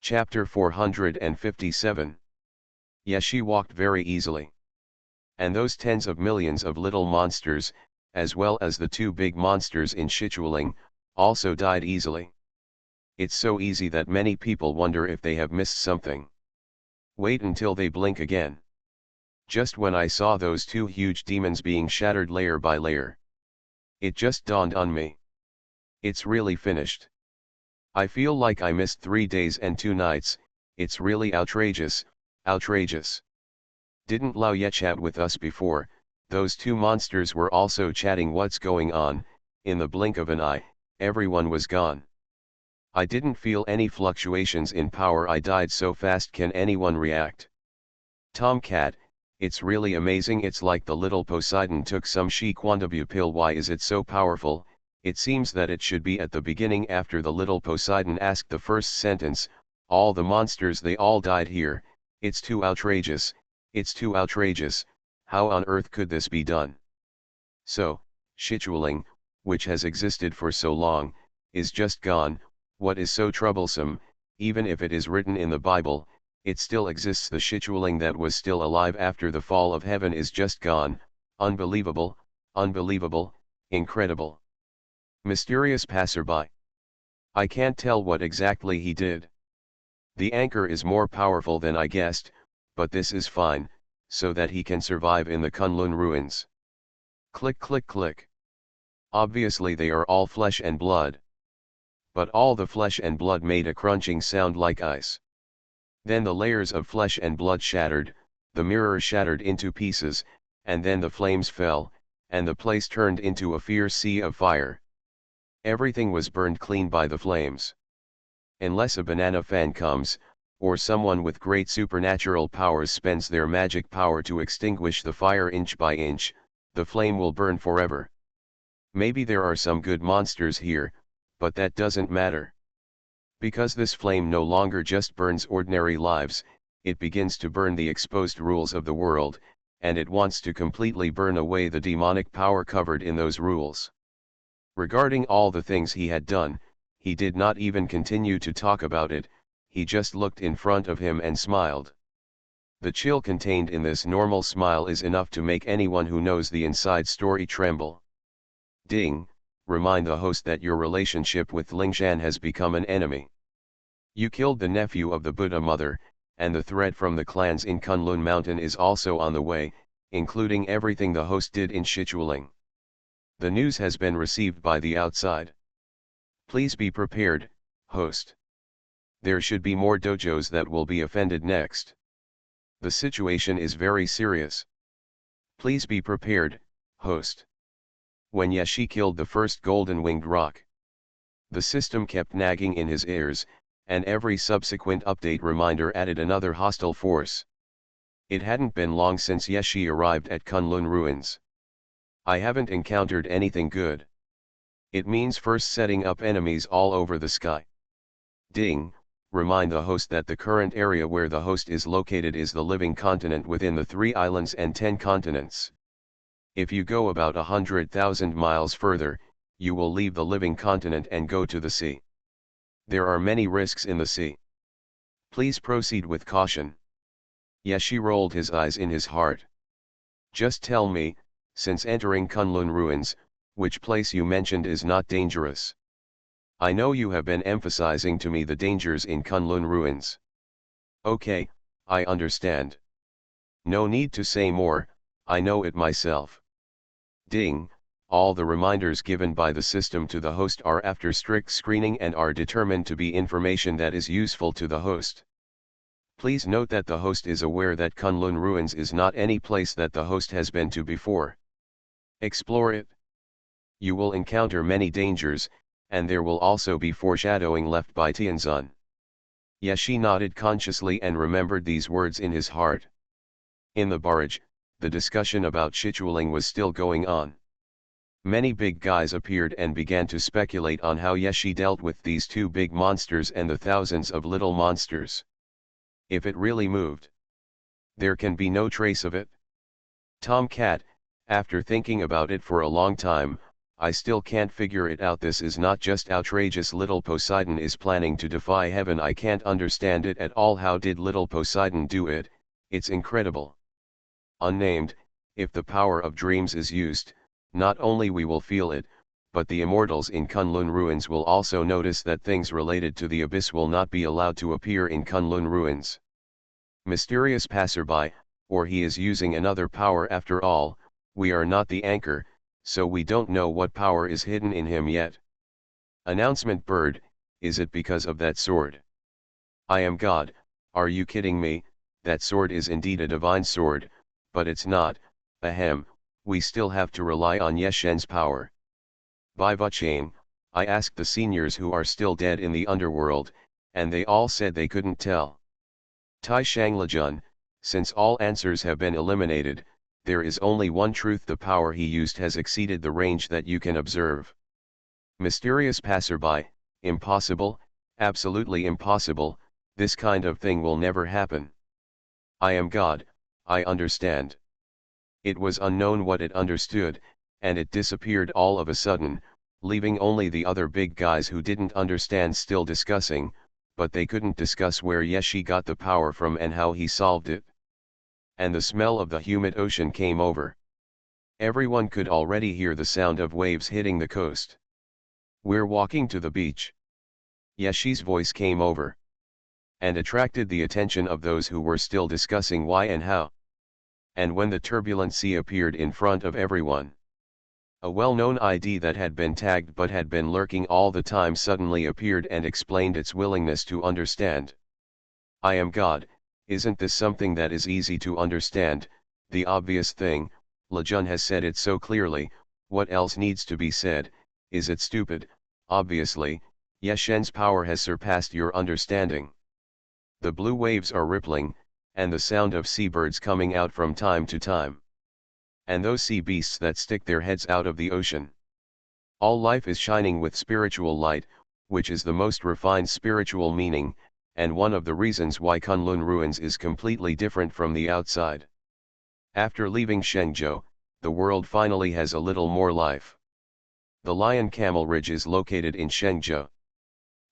Speaker 1: Chapter 457. Yes, she walked very easily. And those tens of millions of little monsters, as well as the two big monsters in Sichuling, also died easily. It's so easy that many people wonder if they have missed something. Wait until they blink again. Just when I saw those two huge demons being shattered layer by layer, it just dawned on me. It's really finished. I feel like I missed 3 days and 2 nights, it's really outrageous, outrageous. Didn't Lao Ye chat with us before? Those two monsters were also chatting. What's going on? In the blink of an eye, everyone was gone. I didn't feel any fluctuations in power. I died so fast. Can anyone react? Tomcat, it's really amazing. It's like the little Poseidon took some Shi Quantabu pill. Why is it so powerful? It seems that it should be at the beginning after the little Poseidon asked the first sentence. All the monsters, they all died here. It's too outrageous. It's too outrageous. How on earth could this be done? So, Sichuling, which has existed for so long, is just gone. What is so troublesome? Even if it is written in the Bible, it still exists. The Sichuling that was still alive after the fall of heaven is just gone. Unbelievable, unbelievable, incredible. Mysterious passerby. I can't tell what exactly he did. The anchor is more powerful than I guessed, but this is fine, so that he can survive in the Kunlun ruins. Click click click. Obviously they are all flesh and blood. But all the flesh and blood made a crunching sound like ice. Then the layers of flesh and blood shattered, the mirror shattered into pieces, and then the flames fell, and the place turned into a fierce sea of fire. Everything was burned clean by the flames. Unless a banana fan comes, or someone with great supernatural powers spends their magic power to extinguish the fire inch by inch, the flame will burn forever. Maybe there are some good monsters here, but that doesn't matter. Because this flame no longer just burns ordinary lives, it begins to burn the exposed rules of the world, and it wants to completely burn away the demonic power covered in those rules. Regarding all the things he had done, he did not even continue to talk about it. He just looked in front of him and smiled. The chill contained in this normal smile is enough to make anyone who knows the inside story tremble. Ding, remind the host that your relationship with Lingshan has become an enemy. You killed the nephew of the Buddha mother, and the threat from the clans in Kunlun Mountain is also on the way, including everything the host did in Sichuling. The news has been received by the outside. Please be prepared, host. There should be more dojos that will be offended next. The situation is very serious. Please be prepared, host. When Yeshi killed the first golden-winged roc, the system kept nagging in his ears, and every subsequent update reminder added another hostile force. It hadn't been long since Yeshi arrived at Kunlun ruins. I haven't encountered anything good. It means first setting up enemies all over the sky. Ding, remind the host that the current area where the host is located is the living continent within the 3 islands and 10 continents. If you go about 100,000 miles further, you will leave the living continent and go to the sea. There are many risks in the sea. Please proceed with caution. Yeshi rolled his eyes in his heart. Just tell me, since entering Kunlun ruins, which place you mentioned is not dangerous. I know you have been emphasizing to me the dangers in Kunlun ruins. Okay, I understand. No need to say more, I know it myself. Ding, all the reminders given by the system to the host are after strict screening and are determined to be information that is useful to the host. Please note that the host is aware that Kunlun ruins is not any place that the host has been to before. Explore it. You will encounter many dangers, and there will also be foreshadowing left by Tianzun. Yeshi nodded consciously and remembered these words in his heart. In the barrage, the discussion about Sichuling was still going on. Many big guys appeared and began to speculate on how Yeshi dealt with these two big monsters and the thousands of little monsters. If it really moved, there can be no trace of it. Tomcat, after thinking about it for a long time, I still can't figure it out. This is not just outrageous. Little Poseidon is planning to defy heaven. I can't understand it at all. How did little Poseidon do it? It's incredible. Unnamed, if the power of dreams is used, not only we will feel it, but the immortals in Kunlun ruins will also notice that things related to the abyss will not be allowed to appear in Kunlun ruins. Mysterious passerby, or he is using another power after all, we are not the anchor, so we don't know what power is hidden in him yet. Announcement bird, is it because of that sword? I am God, are you kidding me? That sword is indeed a divine sword, but it's not, ahem, we still have to rely on Yeshen's power. By Vuchain, I asked the seniors who are still dead in the underworld, and they all said they couldn't tell. Tai Shanglajun, since all answers have been eliminated, there is only one truth: the power he used has exceeded the range that you can observe. Mysterious passerby, impossible, absolutely impossible, this kind of thing will never happen. I am God, I understand. It was unknown what it understood, and it disappeared all of a sudden, leaving only the other big guys who didn't understand still discussing, but they couldn't discuss where Yeshi got the power from and how he solved it. And the smell of the humid ocean came over. Everyone could already hear the sound of waves hitting the coast. We're walking to the beach. Yeshi's voice came over, and attracted the attention of those who were still discussing why and how. And when the turbulent sea appeared in front of everyone, a well-known ID that had been tagged but had been lurking all the time suddenly appeared and explained its willingness to understand. I am God, isn't this something that is easy to understand, the obvious thing? Lejun has said it so clearly, what else needs to be said? Is it stupid? Obviously, Yeshen's power has surpassed your understanding. The blue waves are rippling, and the sound of seabirds coming out from time to time. And those sea beasts that stick their heads out of the ocean. All life is shining with spiritual light, which is the most refined spiritual meaning, and one of the reasons why Kunlun ruins is completely different from the outside. After leaving Shengzhou, the world finally has a little more life. The Lion Camel Ridge is located in Shengzhou.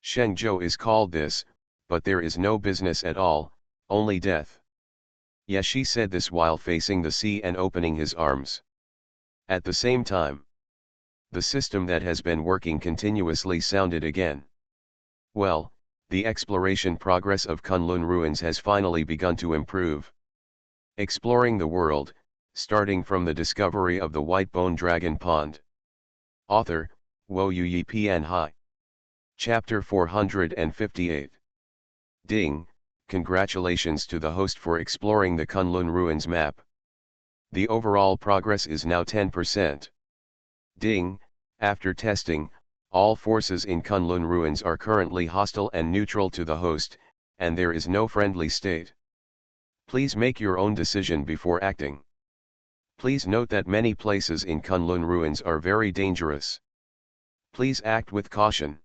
Speaker 1: Shengzhou is called this, but there is no business at all, only death. Yeshi said this while facing the sea and opening his arms. At the same time, the system that has been working continuously sounded again. Well, the exploration progress of Kunlun ruins has finally begun to improve. Exploring the world, starting from the discovery of the White Bone Dragon Pond. Author, Wo Yi Pian Hai. Chapter 458. Ding, congratulations to the host for exploring the Kunlun ruins map. The overall progress is now 10%. Ding, after testing, all forces in Kunlun ruins are currently hostile and neutral to the host, and there is no friendly state. Please make your own decision before acting. Please note that many places in Kunlun ruins are very dangerous. Please act with caution.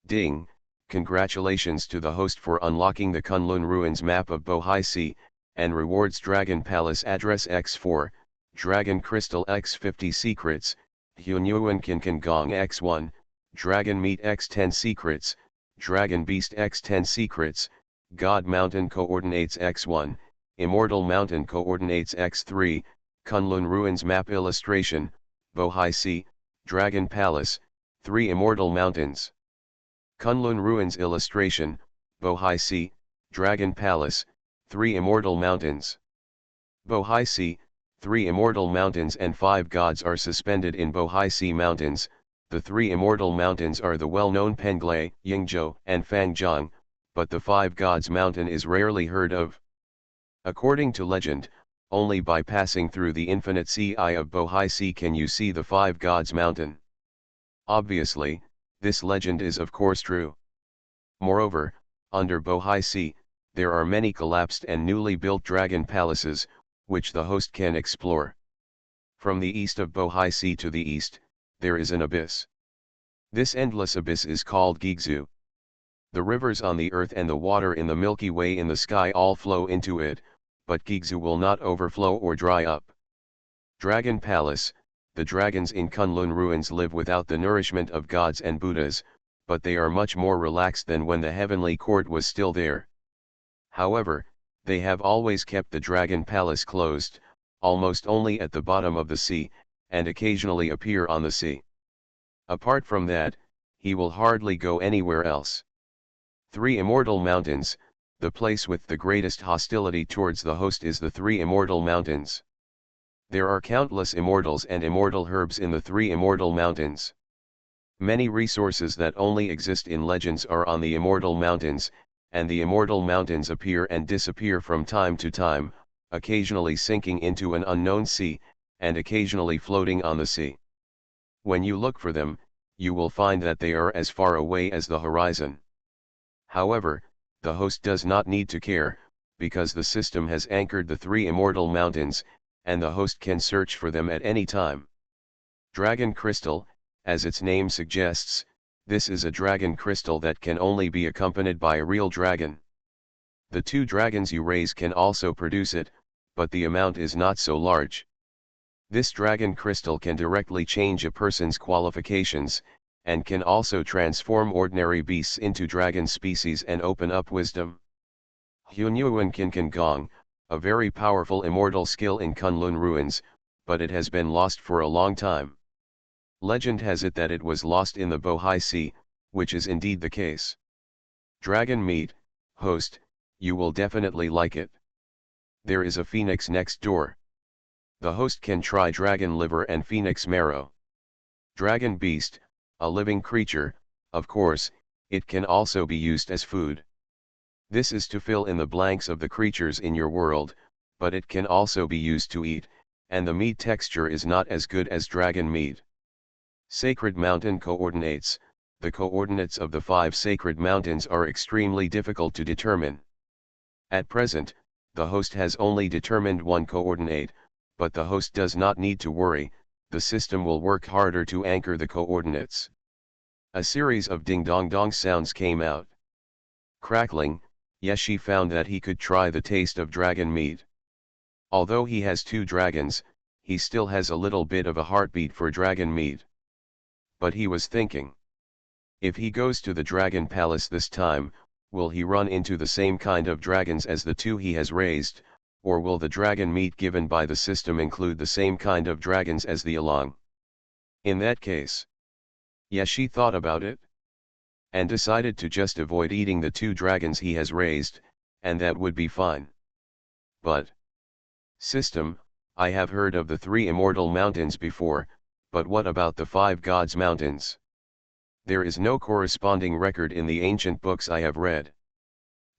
Speaker 1: Ding, congratulations to the host for unlocking the Kunlun ruins map of Bohai Sea, and rewards Dragon Palace address X4, Dragon Crystal X50 secrets, Xuanhuan Kinkan Gong X1, Dragon Meat X10 secrets, Dragon Beast X10 secrets, God Mountain Coordinates X1, Immortal Mountain Coordinates X3, Kunlun Ruins Map Illustration, Bohai Sea, Dragon Palace, 3 Immortal Mountains. Kunlun Ruins Illustration, Bohai Sea, Dragon Palace, 3 Immortal Mountains. Bohai Sea, 3 Immortal Mountains and 5 gods are suspended in Bohai Sea Mountains. The 3 Immortal Mountains are the well-known Penglai, Yingzhou and Fangjiang, but the 5 gods mountain is rarely heard of. According to legend, only by passing through the infinite sea eye of Bohai Sea can you see the 5 gods mountain. Obviously, this legend is of course true. Moreover, under Bohai Sea, there are many collapsed and newly built dragon palaces, which the host can explore. From the east of Bohai Sea to the east, there is an abyss. This endless abyss is called Gigzu. The rivers on the earth and the water in the Milky Way in the sky all flow into it, but Gigzu will not overflow or dry up. Dragon Palace, the dragons in Kunlun ruins live without the nourishment of gods and Buddhas, but they are much more relaxed than when the heavenly court was still there. However, They have always kept the dragon palace closed, almost only at the bottom of the sea, and occasionally appear on the sea. Apart from that, he will hardly go anywhere else. 3 Immortal Mountains. The place with the greatest hostility towards the host is the 3 Immortal Mountains. There are countless immortals and immortal herbs in the 3 Immortal Mountains. Many resources that only exist in legends are on the Immortal Mountains, and the Immortal Mountains appear and disappear from time to time, occasionally sinking into an unknown sea, and occasionally floating on the sea. When you look for them, you will find that they are as far away as the horizon. However, the host does not need to care, because the system has anchored the 3 Immortal Mountains, and the host can search for them at any time. Dragon Crystal, as its name suggests, this is a dragon crystal that can only be accompanied by a real dragon. The 2 dragons you raise can also produce it, but the amount is not so large. This dragon crystal can directly change a person's qualifications, and can also transform ordinary beasts into dragon species and open up wisdom. Xuanhuan Kinkan Gong, a very powerful immortal skill in Kunlun ruins, but it has been lost for a long time. Legend has it that it was lost in the Bohai Sea, which is indeed the case. Dragon meat, host, you will definitely like it. There is a phoenix next door. The host can try dragon liver and phoenix marrow. Dragon beast, a living creature, of course, it can also be used as food. This is to fill in the blanks of the creatures in your world, but it can also be used to eat, and the meat texture is not as good as dragon meat. Sacred Mountain Coordinates. The coordinates of the 5 sacred mountains are extremely difficult to determine. At present, the host has only determined 1 coordinate, but the host does not need to worry, the system will work harder to anchor the coordinates. A series of ding-dong-dong sounds came out. Crackling, Yeshi found that he could try the taste of dragon meat. Although he has 2 dragons, he still has a little bit of a heartbeat for dragon meat. But he was thinking, if he goes to the dragon palace this time, will he run into the same kind of dragons as the 2 he has raised, or will the dragon meat given by the system include the same kind of dragons as the along? In that case, Yeshi thought about it, and decided to just avoid eating the 2 dragons he has raised, and that would be fine. But, system, I have heard of the 3 Immortal Mountains before, but what about the 5 Gods Mountains? There is no corresponding record in the ancient books I have read.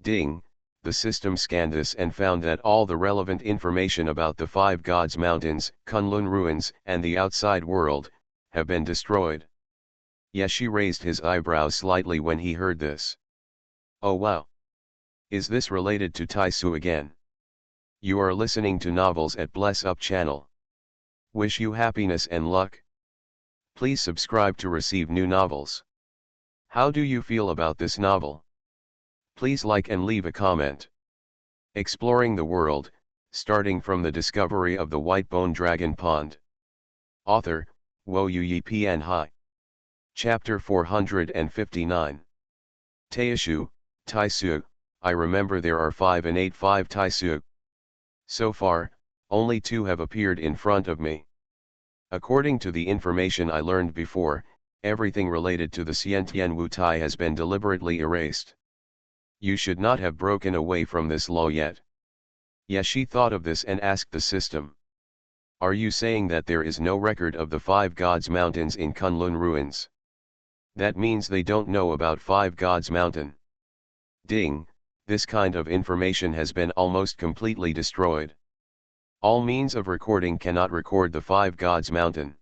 Speaker 1: Ding. The system scanned this and found that all the relevant information about the 5 Gods Mountains, Kunlun ruins, and the outside world, have been destroyed. Yeshi raised his eyebrows slightly when he heard this. Oh wow! Is this related to Taisu again? You are listening to Novels at Bless Up channel. Wish you happiness and luck. Please subscribe to receive new novels. How do you feel about this novel? Please like and leave a comment. Exploring the world, starting from the discovery of the white bone dragon pond. Author, Xuanhuan Pian Hai. Chapter 459. Taishu, Taisu, I remember there are 5 and 8 Taisu. So far, only 2 have appeared in front of me. According to the information I learned before, everything related to the Xiantian Wu Tai has been deliberately erased. You should not have broken away from this law yet. Yeshi thought of this and asked the system. Are you saying that there is no record of the 5 Gods Mountains in Kunlun ruins? That means they don't know about 5 Gods Mountain. Ding, this kind of information has been almost completely destroyed. All means of recording cannot record the 5 Gods Mountain.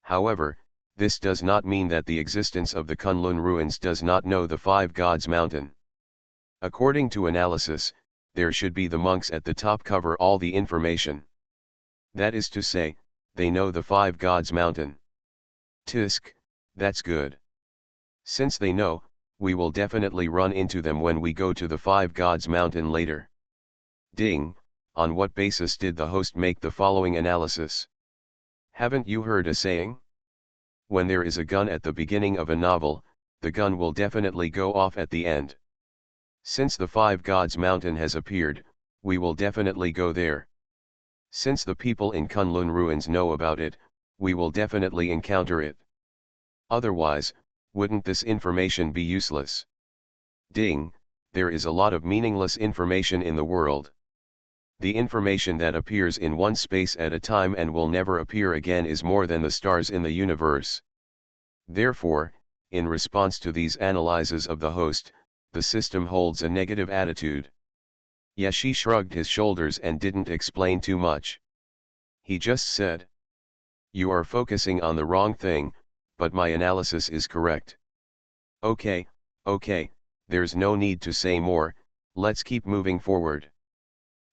Speaker 1: However, this does not mean that the existence of the Kunlun ruins does not know the 5 Gods Mountain. According to analysis, there should be the monks at the top cover all the information. That is to say, they know the 5 Gods Mountain. Tisk, that's good. Since they know, we will definitely run into them when we go to the 5 Gods Mountain later. Ding, on what basis did the host make the following analysis? Haven't you heard a saying? When there is a gun at the beginning of a novel, the gun will definitely go off at the end. Since the 5 Gods Mountain has appeared, we will definitely go there. Since the people in Kunlun ruins know about it, we will definitely encounter it. Otherwise, wouldn't this information be useless? Ding, there is a lot of meaningless information in the world. The information that appears in one space at a time and will never appear again is more than the stars in the universe. Therefore, in response to these analyses of the host, the system holds a negative attitude. Yashi shrugged his shoulders and didn't explain too much. He just said, "You are focusing on the wrong thing, but my analysis is correct." Okay, there's no need to say more, let's keep moving forward.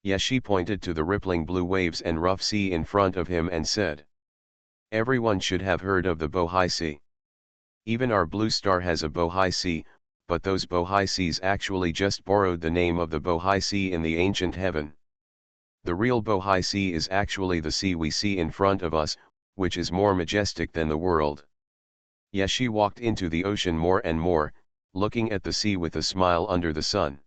Speaker 1: Yashi pointed to the rippling blue waves and rough sea in front of him and said, "Everyone should have heard of the Bohai Sea. Even our blue star has a Bohai Sea, but those Bohai Seas actually just borrowed the name of the Bohai Sea in the ancient heaven. The real Bohai Sea is actually the sea we see in front of us, which is more majestic than the world." Yashi walked into the ocean more and more, looking at the sea with a smile under the sun.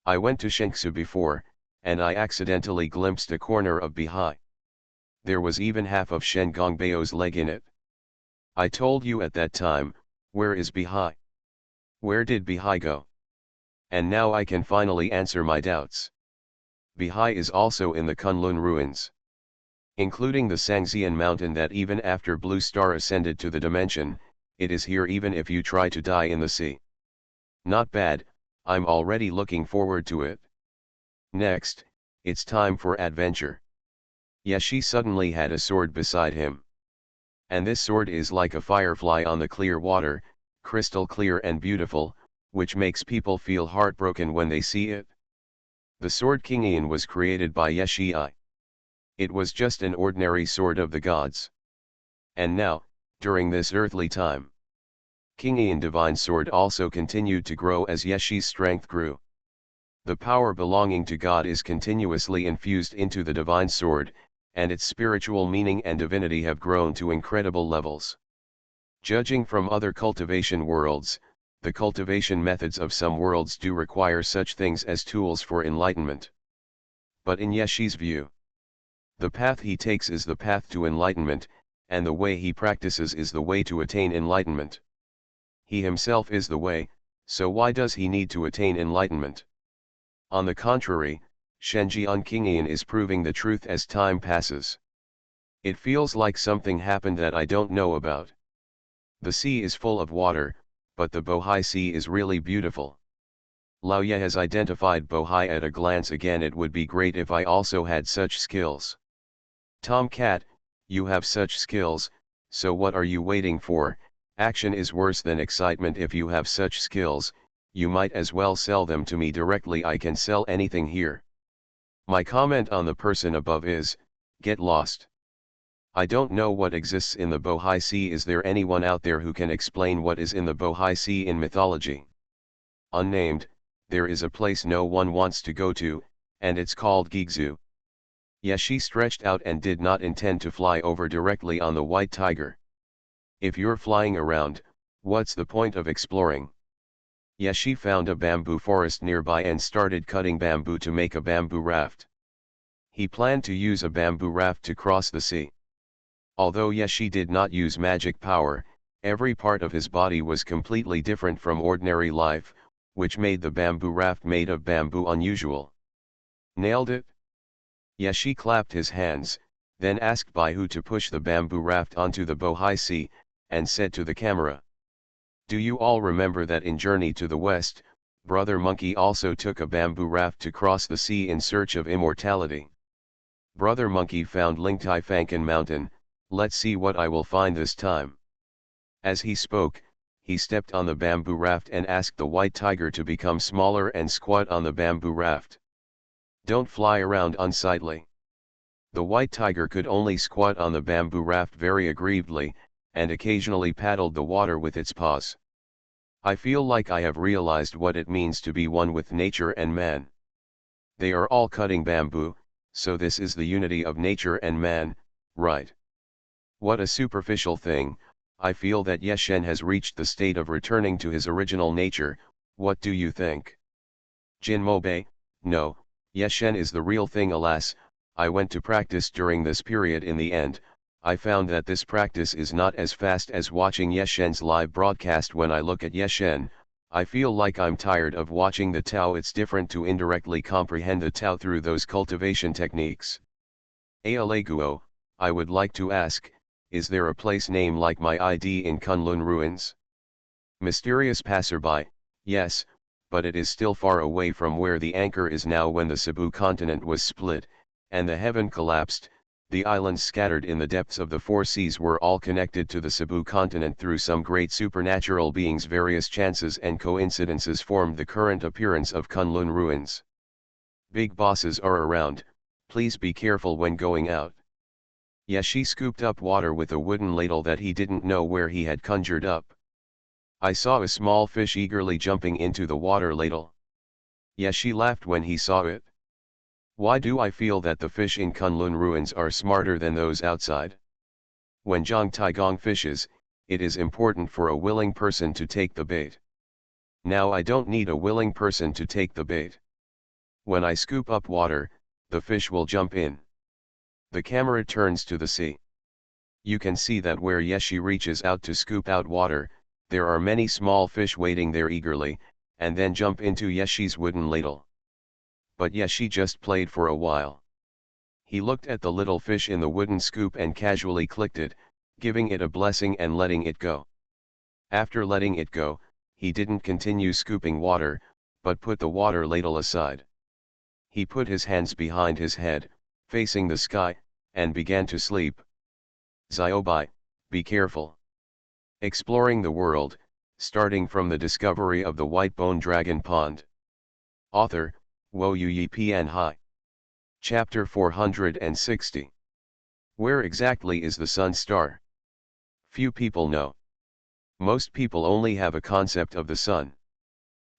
Speaker 1: "I went to Shengsu before, and I accidentally glimpsed a corner of Bihai. There was even half of Shen Gongbao's leg in it. I told you at that time, where is Bihai? Where did Bihai go? And now I can finally answer my doubts. Bihai is also in the Kunlun ruins. Including the Sangxian mountain that even after Blue Star ascended to the dimension, it is here even if you try to die in the sea. Not bad, I'm already looking forward to it. Next, it's time for adventure." Yashi suddenly had a sword beside him. And this sword is like a firefly on the clear water, crystal clear and beautiful, which makes people feel heartbroken when they see it. The sword Kingian was created by Yashi. It was just an ordinary sword of the gods. And now, during this earthly time, Kingian divine sword also continued to grow as Yeshi's strength grew. The power belonging to God is continuously infused into the divine sword, and its spiritual meaning and divinity have grown to incredible levels. Judging from other cultivation worlds, the cultivation methods of some worlds do require such things as tools for enlightenment. But in Yeshi's view, the path he takes is the path to enlightenment, and the way he practices is the way to attain enlightenment. He himself is the way, so why does he need to attain enlightenment? On the contrary, Shenjian Kingian is proving the truth as time passes. It feels like something happened that I don't know about. The sea is full of water, but the Bohai Sea is really beautiful. Lao Ye has identified Bohai at a glance again. It would be great if I also had such skills. Tomcat, you have such skills, so what are you waiting for? Action is worse than excitement. If you have such skills, you might as well sell them to me directly. I can sell anything here. My comment on the person above is, get lost. I don't know what exists in the Bohai Sea. Is there anyone out there who can explain what is in the Bohai Sea in mythology? Unnamed, there is a place no one wants to go to, and it's called Gigzu. Yashi stretched out and did not intend to fly over directly on the white tiger. If you're flying around, what's the point of exploring? Yashi found a bamboo forest nearby and started cutting bamboo to make a bamboo raft. He planned to use a bamboo raft to cross the sea. Although Yashi did not use magic power, every part of his body was completely different from ordinary life, which made the bamboo raft made of bamboo unusual. Nailed it? Yashi clapped his hands, then asked Baihu to push the bamboo raft onto the Bohai Sea, and said to the camera, "Do you all remember that in Journey to the West, Brother Monkey also took a bamboo raft to cross the sea in search of immortality? Brother Monkey found Lingtai Fankan Mountain. Let's see what I will find this time." As he spoke, he stepped on the bamboo raft and asked the white tiger to become smaller and squat on the bamboo raft. "Don't fly around unsightly." The white tiger could only squat on the bamboo raft very aggrievedly, and occasionally paddled the water with its paws. "I feel like I have realized what it means to be one with nature and man. They are all cutting bamboo, so this is the unity of nature and man, right? What a superficial thing. I feel that Yeshen has reached the state of returning to his original nature. What do you think?" Jinmobe, no, Yeshen is the real thing. Alas, I went to practice during this period. In the end, I found that this practice is not as fast as watching Yeshen's live broadcast. When I look at Yeshen, I feel like I'm tired of watching the Tao. It's different to indirectly comprehend the Tao through those cultivation techniques. Aleguo, I would like to ask, is there a place name like my ID in Kunlun ruins? Mysterious passerby, yes, but it is still far away from where the anchor is now. When the Cebu continent was split, and the heaven collapsed, the islands scattered in the depths of the four seas were all connected to the Cebu continent through some great supernatural beings. Various chances and coincidences formed the current appearance of Kunlun ruins. Big bosses are around, please be careful when going out. Yeshi scooped up water with a wooden ladle that he didn't know where he had conjured up. I saw a small fish eagerly jumping into the water ladle. Yeshi laughed when he saw it. Why do I feel that the fish in Kunlun ruins are smarter than those outside? When Zhang Taigong fishes, it is important for a willing person to take the bait. Now I don't need a willing person to take the bait. When I scoop up water, the fish will jump in. The camera turns to the sea. You can see that where Yeshi reaches out to scoop out water, there are many small fish waiting there eagerly, and then jump into Yeshi's wooden ladle. But Yeshi just played for a while. He looked at the little fish in the wooden scoop and casually clicked it, giving it a blessing and letting it go. After letting it go, he didn't continue scooping water, but put the water ladle aside. He put his hands behind his head, facing the sky, and began to sleep. Ziobai, be careful. Exploring the world, starting from the discovery of the white bone dragon pond. Author, Wo Yi Pian Hai. Chapter 460. Where exactly is the sun star? Few people know. Most people only have a concept of the sun.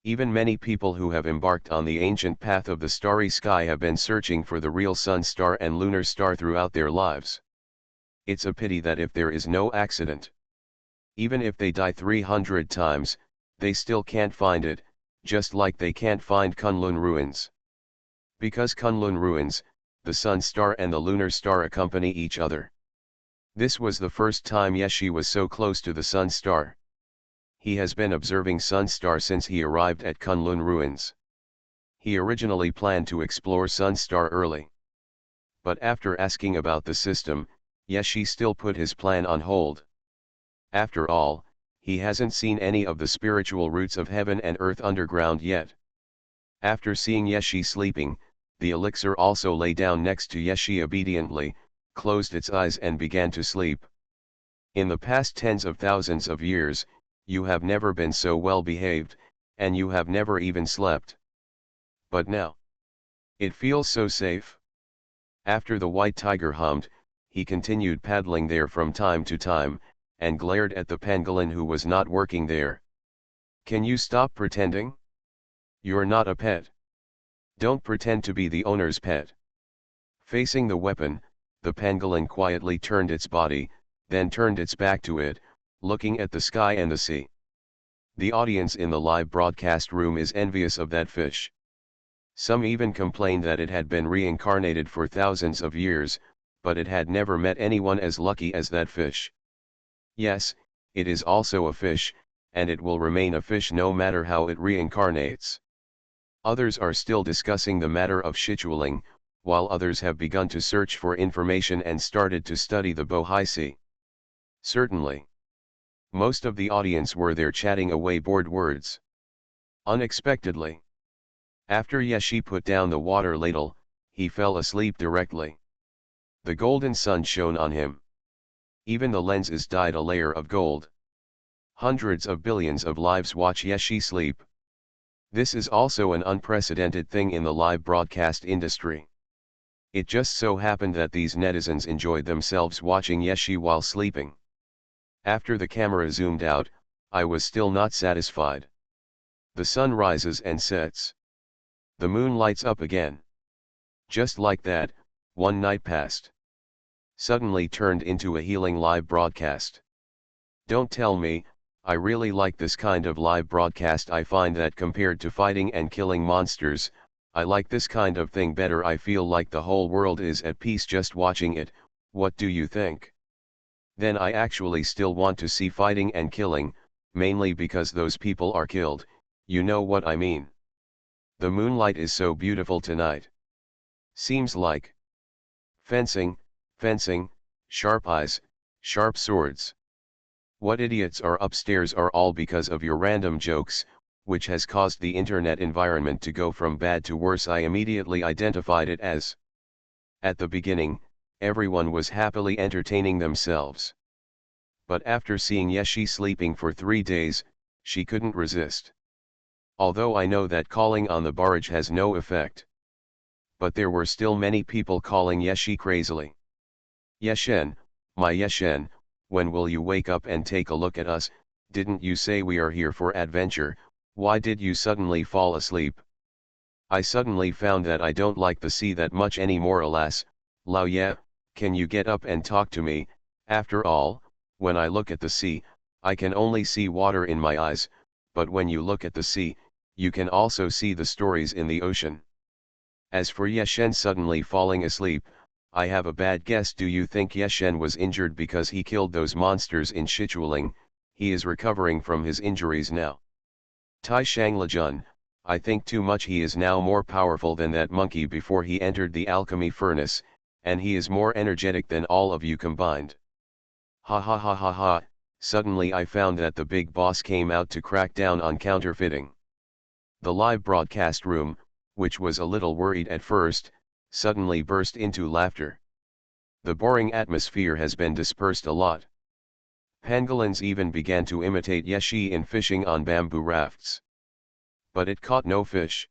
Speaker 1: Even many people who have embarked on the ancient path of the starry sky have been searching for the real sun star and lunar star throughout their lives. It's a pity that if there is no accident, even if they die 300 times, they still can't find it, just like they can't find Kunlun ruins. Because Kunlun ruins, the sun star and the lunar star accompany each other. This was the first time Yeshi was so close to the sun star. He has been observing sun star since he arrived at Kunlun ruins. He originally planned to explore sun star early. But after asking about the system, Yeshi still put his plan on hold. After all, he hasn't seen any of the spiritual roots of heaven and earth underground yet. After seeing Yeshi sleeping, the elixir also lay down next to Yeshi obediently, closed its eyes and began to sleep. In the past tens of thousands of years, you have never been so well behaved, and you have never even slept. But now, it feels so safe. After the white tiger hummed, he continued paddling there from time to time, and glared at the pangolin who was not working there. Can you stop pretending? You're not a pet. Don't pretend to be the owner's pet. Facing the weapon, the pangolin quietly turned its body, then turned its back to it, looking at the sky and the sea. The audience in the live broadcast room is envious of that fish. Some even complained that it had been reincarnated for thousands of years, but it had never met anyone as lucky as that fish. Yes, it is also a fish, and it will remain a fish no matter how it reincarnates. Others are still discussing the matter of Shichuling, while others have begun to search for information and started to study the Bohai Sea. Certainly. Most of the audience were there chatting away bored words. Unexpectedly, after Yeshi put down the water ladle, he fell asleep directly. The golden sun shone on him. Even the lenses dyed a layer of gold. Hundreds of billions of lives watch Yeshi sleep. This is also an unprecedented thing in the live broadcast industry. It just so happened that these netizens enjoyed themselves watching Yeshi while sleeping. After the camera zoomed out, I was still not satisfied. The sun rises and sets. The moon lights up again. Just like that, one night passed. Suddenly turned into a healing live broadcast. Don't tell me, I really like this kind of live broadcast. I find that compared to fighting and killing monsters, I like this kind of thing better. I feel like the whole world is at peace just watching it. What do you think? Then I actually still want to see fighting and killing, mainly because those people are killed, you know what I mean. The moonlight is so beautiful tonight. Seems like fencing, fencing, sharp eyes, sharp swords. What idiots are upstairs are all because of your random jokes, which has caused the internet environment to go from bad to worse. I immediately identified it as. At the beginning, everyone was happily entertaining themselves. But after seeing Yeshi sleeping for 3 days, she couldn't resist. Although I know that calling on the barrage has no effect. But there were still many people calling Yeshi crazily. Yeshen, my Yeshen, when will you wake up and take a look at us? Didn't you say we are here for adventure? Why did you suddenly fall asleep? I suddenly found that I don't like the sea that much anymore, alas. Lao Ye, can you get up and talk to me? After all, when I look at the sea, I can only see water in my eyes, but when you look at the sea, you can also see the stories in the ocean. As for Yeshen suddenly falling asleep, I have a bad guess. Do you think Yeshen was injured because he killed those monsters in Shichuling? He is recovering from his injuries now. Tai Shanglajun, I think too much. He is now more powerful than that monkey before he entered the alchemy furnace, and he is more energetic than all of you combined. Ha ha ha ha ha, suddenly I found that the big boss came out to crack down on counterfeiting. The live broadcast room, which was a little worried at first, suddenly burst into laughter. The boring atmosphere has been dispersed a lot. Pangolins even began to imitate Yeshi in fishing on bamboo rafts. But it caught no fish.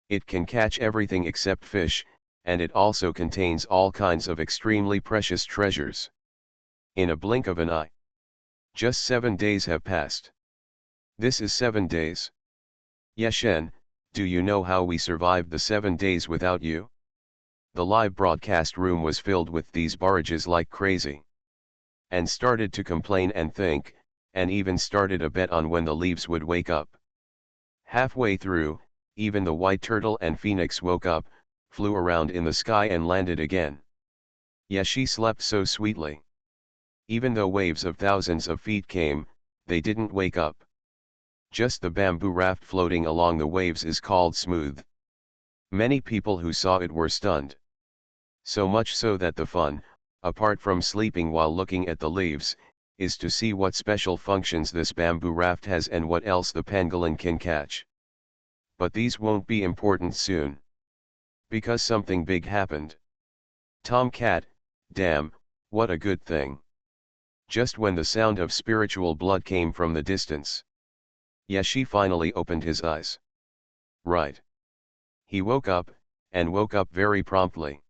Speaker 1: It can catch everything except fish, and it also contains all kinds of extremely precious treasures. In a blink of an eye. Just 7 days have passed. This is 7 days. Yeshen, do you know how we survived the 7 days without you? The live broadcast room was filled with these barrages like crazy. And started to complain and think, and even started a bet on when the leaves would wake up. Halfway through, even the white turtle and phoenix woke up, flew around in the sky and landed again. Yeshi slept so sweetly. Even though waves of thousands of feet came, they didn't wake up. Just the bamboo raft floating along the waves is called smooth. Many people who saw it were stunned. So much so that the fun, apart from sleeping while looking at the leaves, is to see what special functions this bamboo raft has and what else the pangolin can catch. But these won't be important soon. Because something big happened. Tomcat, damn, what a good thing. Just when the sound of spiritual blood came from the distance. Yeshi finally opened his eyes. Right. He woke up, and woke up very promptly.